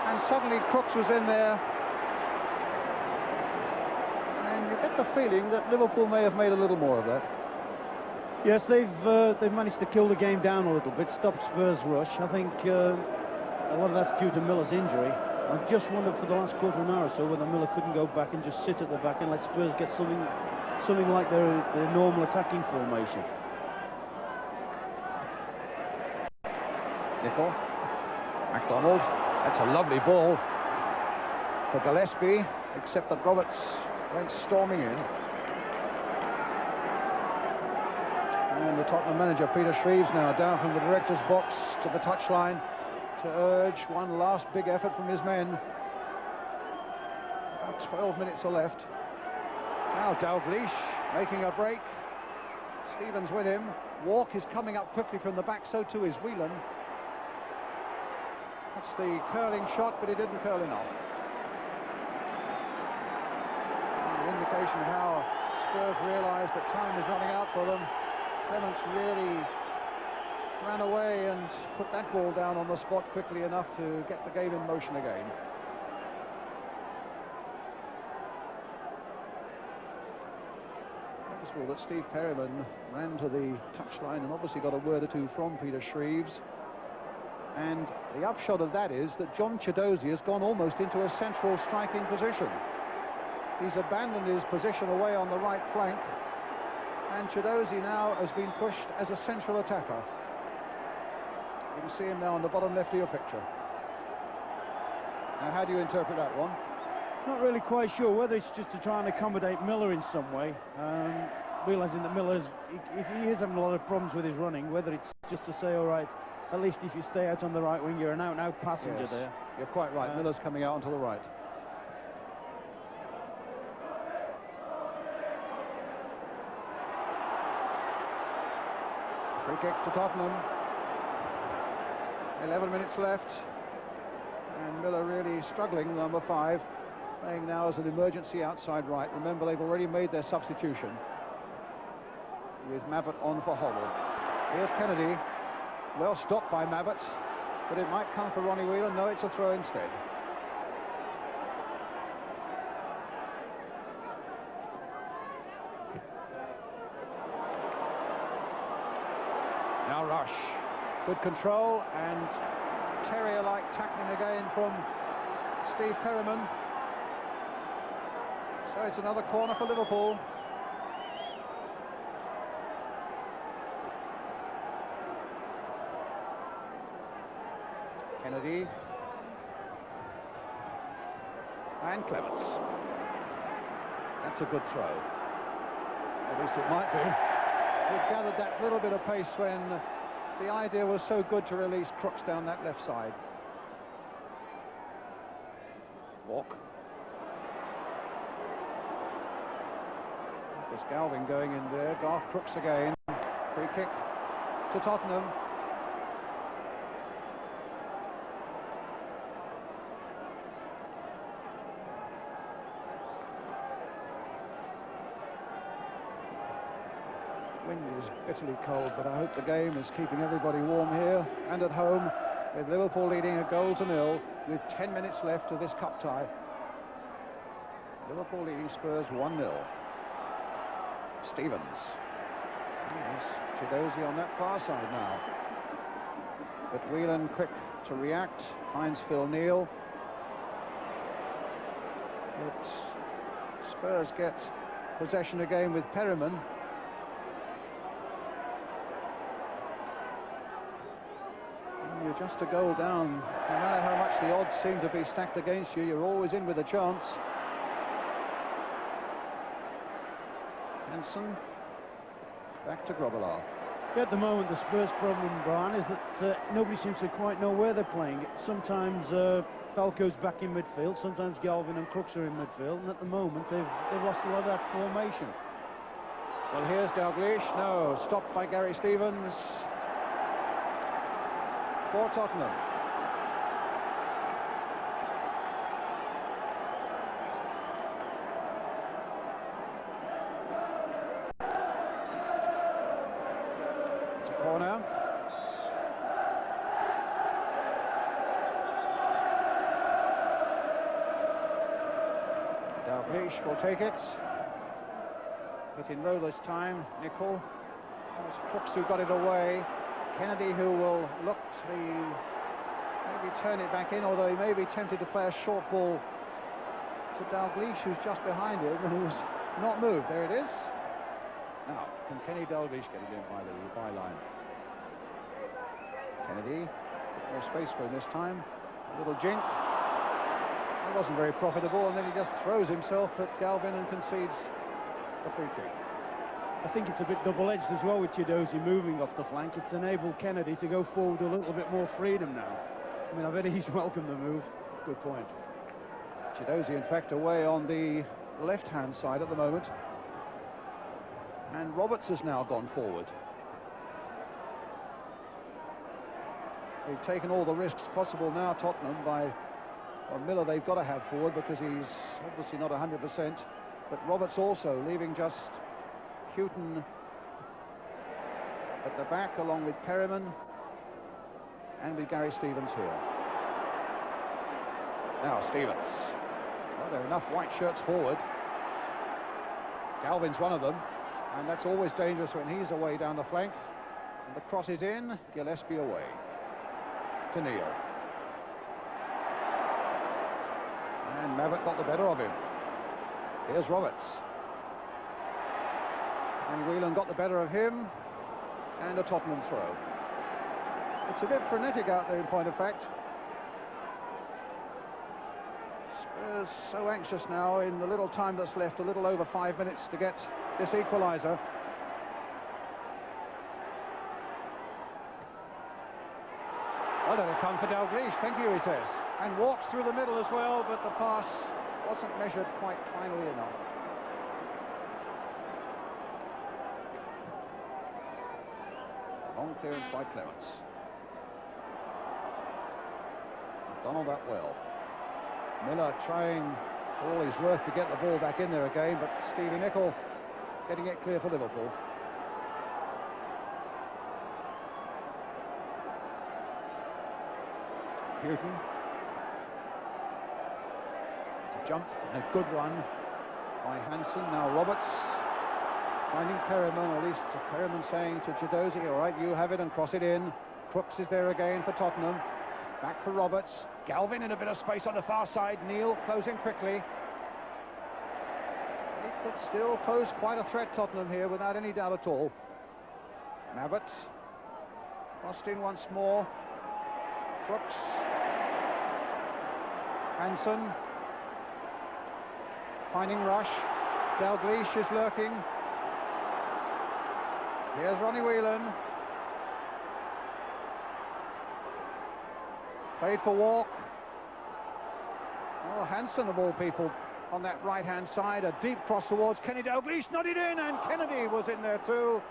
and suddenly Crooks was in there. And you get the feeling that Liverpool may have made a little more of that. Yes, they've managed to kill the game down a little bit, stop Spurs' rush. I think a lot of that's due to Miller's injury. I just wondered for the last quarter of an hour or so whether Miller couldn't go back and just sit at the back and let Spurs get something like their normal attacking formation. Nicol, MacDonald, that's a lovely ball for Gillespie, except that Roberts went storming in. And the Tottenham manager, Peter Shreves, now down from the director's box to the touchline to urge one last big effort from his men. About 12 minutes are left. Now Dalglish making a break. Stevens with him. Walk is coming up quickly from the back, so too is Whelan. That's the curling shot, but it didn't curl enough. indication of how Spurs realise that time is running out for them. Clemence really ran away and put that ball down on the spot quickly enough to get the game in motion again. Noticeable that Steve Perryman ran to the touchline and obviously got a word or two from Peter Greaves. And the upshot of that is that John Chiedozie has gone almost into a central striking position. He's abandoned his position away on the right flank, and Chiedozie now has been pushed as a central attacker. You can see him now on the bottom left of your picture. Now, how do you interpret that one? Not really quite sure whether it's just to try and accommodate Miller in some way, realising that he is having a lot of problems with his running, whether it's just to say, all right, at least if you stay out on the right wing, you're an out-and-out passenger. Yes, there. You're quite right. Miller's coming out onto the right. Free kick to Tottenham. 11 minutes left. And Miller really struggling, number 5. Playing now as an emergency outside right. Remember, they've already made their substitution with Mabbutt on for Hoddle. Here's Kennedy. Well stopped by Mabbutt, but it might come for Ronnie Whelan. No, it's a throw instead. Now Rush. Good control and terrier-like tackling again from Steve Perryman. So it's another corner for Liverpool. Kennedy and Clemence. That's a good throw. At least it might be. We've gathered that little bit of pace when the idea was so good to release Crooks down that left side. Walk. There's Galvin going in there. Garth Crooks again. Free kick to Tottenham. Wind is bitterly cold, but I hope the game is keeping everybody warm here and at home, with Liverpool leading a 1-0 with 10 minutes left of this cup tie. Liverpool leading Spurs 1-0. Stevens. Yes, Chiedozie on that far side now. But Whelan quick to react, finds Phil Neal. But Spurs get possession again with Perryman. You're just a goal down. No matter how much the odds seem to be stacked against you, you're always in with a chance. Hansen, back to Grobbelaar. At the moment, the Spurs problem, Brian, is that nobody seems to quite know where they're playing. Sometimes Falco's back in midfield, sometimes Galvin and Crooks are in midfield, and at the moment they've lost a lot of that formation. Well, here's Dalglish. No, stopped by Gary Stevens. For Tottenham. It's a corner. Dalglish will take it. Hit in low this time, Nicol. It was Crooks who got it away. Kennedy, who will look to maybe turn it back in, although he may be tempted to play a short ball to Dalglish, who's just behind him, who's not moved. There it is. Now, can Kenny Dalglish get it in by the byline? Kennedy, a bit more space for him this time. A little jink. It wasn't very profitable, and then he just throws himself at Galvin and concedes a free kick. I think it's a bit double-edged as well with Chiedozie moving off the flank. It's enabled Kennedy to go forward with a little bit more freedom now. I mean, I bet he's welcomed the move. Good point. Chiedozie, in fact, away on the left-hand side at the moment. And Roberts has now gone forward. They've taken all the risks possible now, Tottenham, by... Well, Miller they've got to have forward because he's obviously not 100%. But Roberts also leaving just Hughton at the back along with Perryman and with Gary Stevens here. Now Stevens. Well, there are enough white shirts forward. Galvin's one of them, and that's always dangerous when he's away down the flank. And the cross is in, Gillespie away to Neil. And Mabbutt got the better of him. Here's Roberts. And Whelan got the better of him, and a Tottenham throw. It's a bit frenetic out there in point of fact. Spurs so anxious now in the little time that's left, a little over 5 minutes to get this equaliser. Oh, that'll come for Dalglish, thank you, he says. And walks through the middle as well, but the pass wasn't measured quite finely enough. Long clearance by Clemence. Donald up well. Miller trying for all he's worth to get the ball back in there again, but Stevie Nicol getting it clear for Liverpool. Hughton. It's a jump and a good one by Hansen. Now Roberts finding Perryman, or at least Perryman saying to Chiedozie, all right, you have it, and cross it in. Crooks is there again for Tottenham. Back for Roberts. Galvin in a bit of space on the far side. Neil closing quickly. They could still pose quite a threat, Tottenham, here, without any doubt at all. Mabbutt crossed in once more. Crooks. Hansen finding Rush. Dalglish is lurking. Here's Ronnie Whelan. Played for Walk. Oh, Hansen of all people on that right-hand side. A deep cross towards Kenny Dalglish, nodded in, and Kennedy was in there too.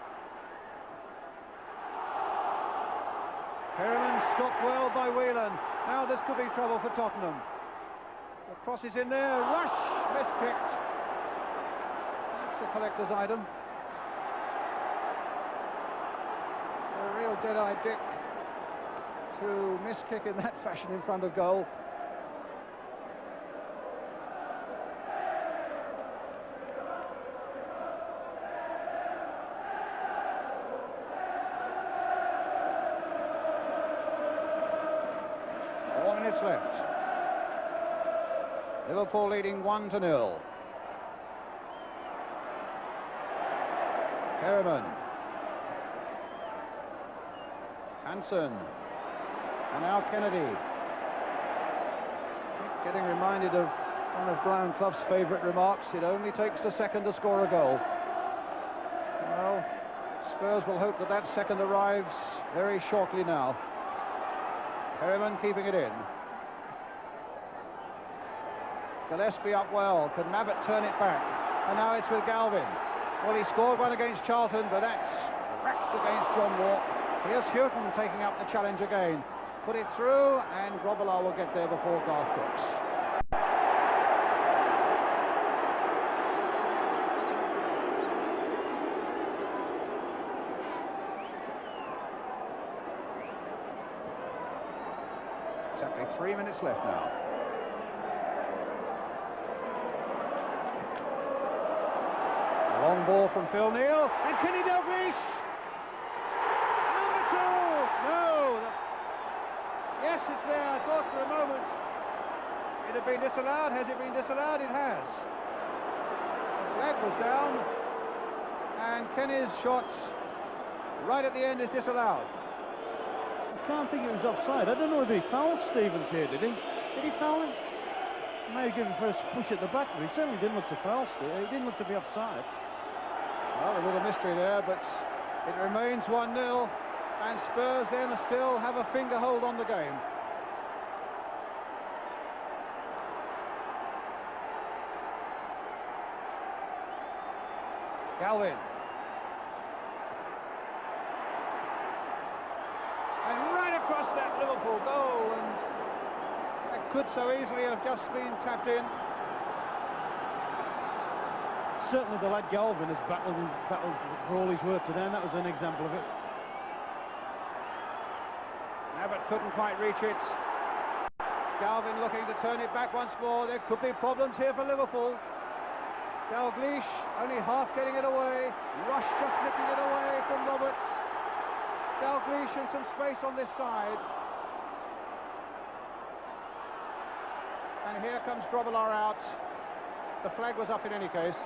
Perryman stopped well by Whelan. Now this could be trouble for Tottenham. The cross is in there. Rush miskicked. That's a collector's item. A real dead-eyed Dick to miss kick in that fashion in front of goal. Left. Liverpool leading 1-0. Perryman. Hansen. And now Kennedy. Keep getting reminded of one of Brian Clough's favourite remarks. It only takes a second to score a goal. Well, Spurs will hope that that second arrives very shortly now. Perryman keeping it in. Gillespie up well. Can Mabbutt turn it back? And now it's with Galvin. Well, he scored one against Charlton, but that's cracked against John Walk. Here's Hughton taking up the challenge again. Put it through, and Grobbelaar will get there before Garth Crooks. Exactly 3 minutes left now. Long ball from Phil Neal, and Kenny Dalglish! Number 2! No! Yes, it's there. I thought for a moment it had been disallowed. Has it been disallowed? It has. The flag was down, and Kenny's shot right at the end is disallowed. I can't think it was offside. I don't know if he fouled Stevens here, did he? Did he foul him? He may have given first push at the back, but he certainly didn't look to foul Stevens. He didn't look to be offside. Well, a little mystery there, but it remains 1-0, and Spurs then still have a finger hold on the game. Galvin. And right across that Liverpool goal, and that could so easily have just been tapped in. certainly the lad Galvin has battled for all his worth today, and that was an example of it. Mabbutt couldn't quite reach it. Galvin looking to turn it back once more. There could be problems here for Liverpool. Dalglish only half getting it away. Rush just nicking it away from Roberts. Dalglish and some space on this side. And here comes Grobbelaar out. The flag was up in any case.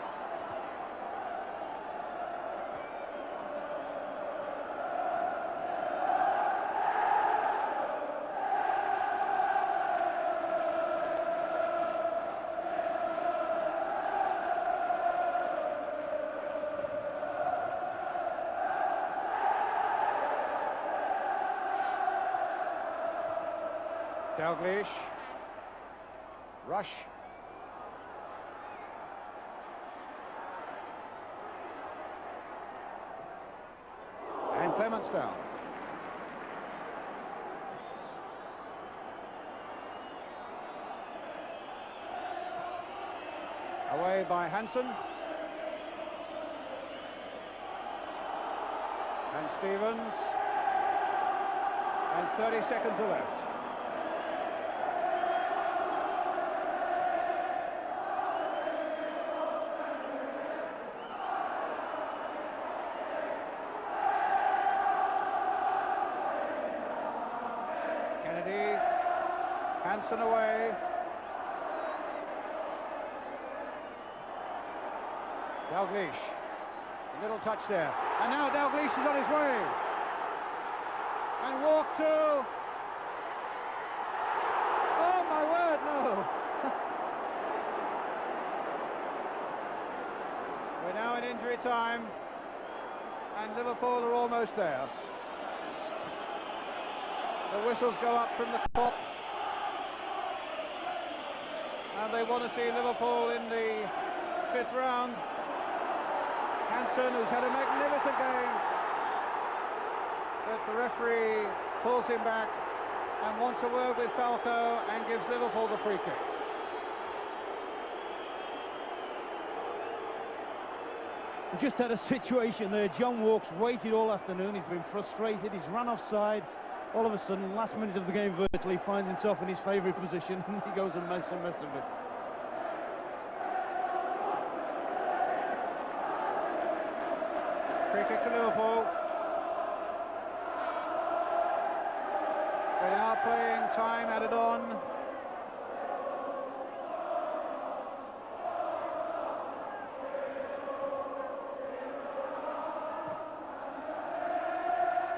Dalglish. Rush. And Clemence down. Away by Hansen. And Stevens. And 30 seconds are left. Hansen away. Dalglish. A little touch there. And now Dalglish is on his way. And walk to... Oh my word, no! We're now in injury time. And Liverpool are almost there. The whistles go up from the top. And they want to see Liverpool in the 5th round. Hansen, who's had a magnificent game, but the referee pulls him back and wants a word with Falco and gives Liverpool the free kick. We just had a situation there. John Walks waited all afternoon. He's been frustrated. He's run offside. All of a sudden, last minute of the game virtually, finds himself in his favourite position, and he goes and makes a mess of it. Free kick to Liverpool. They're now playing time added on.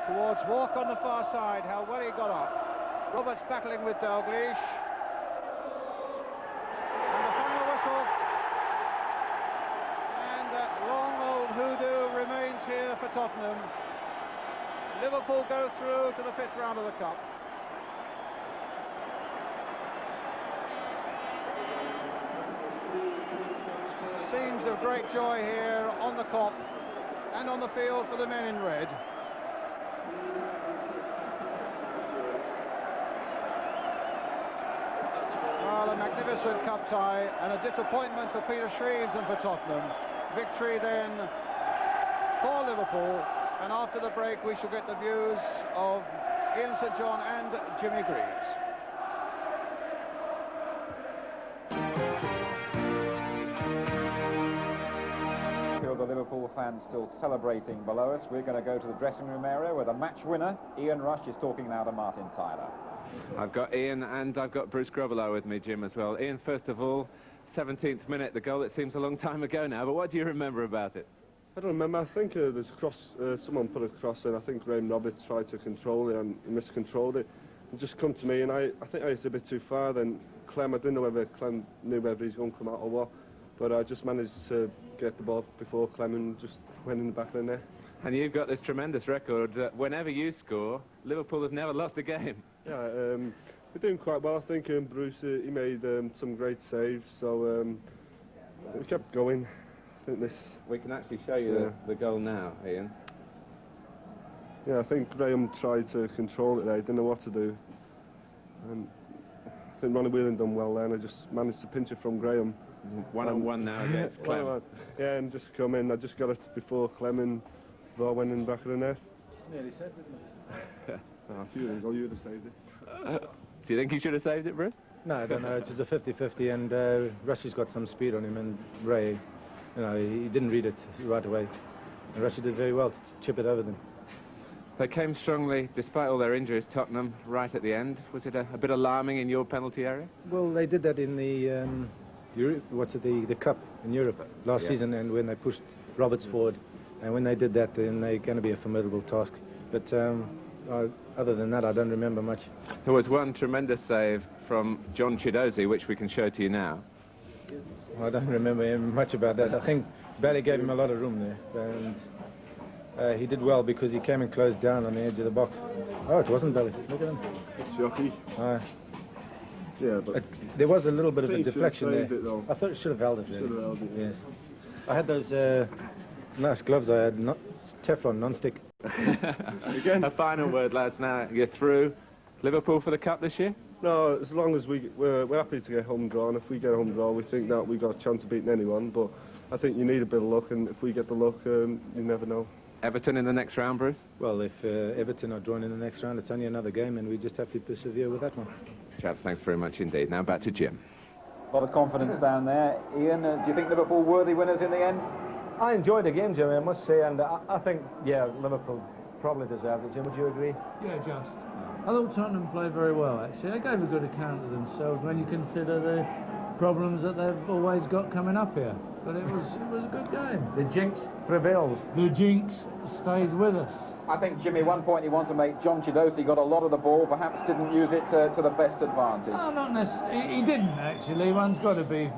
Towards Walk on the far side, how well he got up. Roberts battling with Dalglish. And the final whistle. And that long old hoodoo remains here for Tottenham. Liverpool go through to the 5th round of the Cup. Scenes of great joy here on the Kop and on the field for the men in red. Well, a magnificent cup tie and a disappointment for Peter Shreves and for Tottenham. Victory then for Liverpool, and after the break we shall get the views of Ian St John and Jimmy Greaves. The Liverpool fans still celebrating below us. We're going to go to the dressing room area where the match winner, Ian Rush, is talking now to Martin Tyler. I've got Ian and I've got Bruce Grobbelaar with me, Jim, as well. Ian, first of all, 17th minute, the goal. It seems a long time ago now, but what do you remember about it? I don't remember. I think there's a cross, someone put a cross in. I think Graham Roberts tried to control it and miscontrolled it. It just come to me, and I think I hit a bit too far. Then Clem, I didn't know whether Clem knew whether he's going to come out or what, but I just managed to get the ball before Clem and just went in the back of the net. And you've got this tremendous record. Whenever you score, Liverpool have never lost a game. Yeah, we're doing quite well. I think Bruce, he made some great saves, so we kept going. I think this... We can actually show you the goal now, Ian. Yeah, I think Graham tried to control it there. He didn't know what to do. And I think Ronnie Whelan done well there, and I just managed to pinch it from Graham. 1-on-1 now against Clem. Yeah, and just come in. I just got it before Clemence ball went in the back of the net. Nearly said, didn't it? A few years ago, you'd have saved it. Do you think he should have saved it, Bruce? No, I don't know. It was a 50-50, and Russia's got some speed on him, and Ray, you know, he didn't read it right away. And Russia did very well to chip it over them. They came strongly, despite all their injuries, Tottenham, right at the end. Was it a bit alarming in your penalty area? Well, they did that in the the Cup in Europe last season, and when they pushed Roberts forward, and when they did that, then they're going to be a formidable task. But other than that, I don't remember much. There was one tremendous save from John Chiedozie, which we can show to you now. I don't remember much about that. I think Bally gave him a lot of room there, and he did well because he came and closed down on the edge of the box. Oh, it wasn't Bally. Look at him. It's jockey. Yeah, but there was a little bit of a deflection there. It, I thought it should have held it. Really. Should have held it. Yes. I had those nice gloves. I had Teflon non-stick. Again, a final word, lads. Now you're through. Liverpool for the cup this year? No, as long as we're happy to get home draw, and if we get a home draw, we think that we've got a chance of beating anyone. But I think you need a bit of luck, and if we get the luck, you never know. Everton in the next round, Bruce? Well, if Everton are drawn in the next round, it's only another game, and we just have to persevere with that one. Chaps, thanks very much indeed. Now back to Jim. A lot of confidence down there. Ian, do you think Liverpool worthy winners in the end? I enjoyed the game, Jimmy, I must say, and I think, yeah, Liverpool probably deserved it. Jim, would you agree? Yeah, just. I thought Tottenham played very well, actually. They gave a good account of themselves when you consider the problems that they've always got coming up here. But it was a good game. The jinx prevails. The jinx stays with us. I think, Jimmy, one point you want to make, John Chiedozie got a lot of the ball, perhaps didn't use it to the best advantage. No, not necessarily. He didn't, actually. One's got to be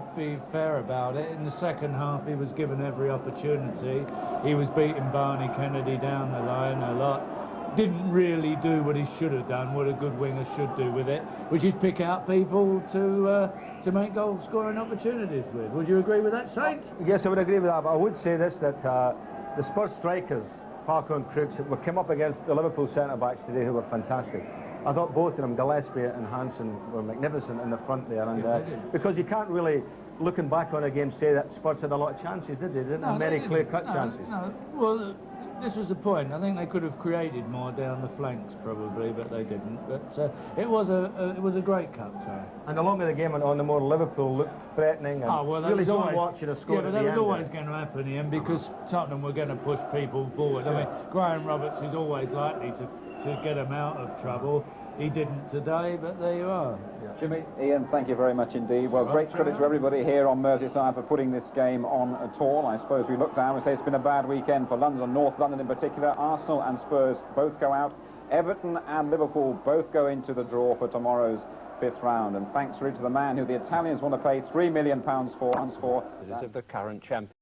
fair about it. In the second half, he was given every opportunity. He was beating Barney Kennedy down the line a lot. Didn't really do what he should have done, what a good winger should do with it, which is pick out people to make goal-scoring opportunities with. Would you agree with that, Saint? Yes, I would agree with that, but I would say this, that the Spurs strikers, Falco and Crooks, came up against the Liverpool centre-backs today who were fantastic. I thought both of them, Gillespie and Hansen, were magnificent in the front there, and because you can't really, looking back on a game, say that Spurs had a lot of chances, did they? They didn't have many clear-cut chances. No, well, this was the point. I think they could have created more down the flanks, probably, but they didn't. But it was a great cup tie. And the longer the game went on, the more Liverpool looked threatening. And really don't watch it a score. Yeah, but that was always going to happen, Ian, because Tottenham were going to push people forward. I mean, Graham Roberts is always likely to get them out of trouble. He didn't today, but there you are. Yeah. Jimmy, Ian, thank you very much indeed. Well, great credit to everybody here on Merseyside for putting this game on at all. I suppose we look down and say it's been a bad weekend for London, North London in particular. Arsenal and Spurs both go out. Everton and Liverpool both go into the draw for tomorrow's fifth round. And thanks really to the man who the Italians want to pay £3 million for once for. Of the current champion.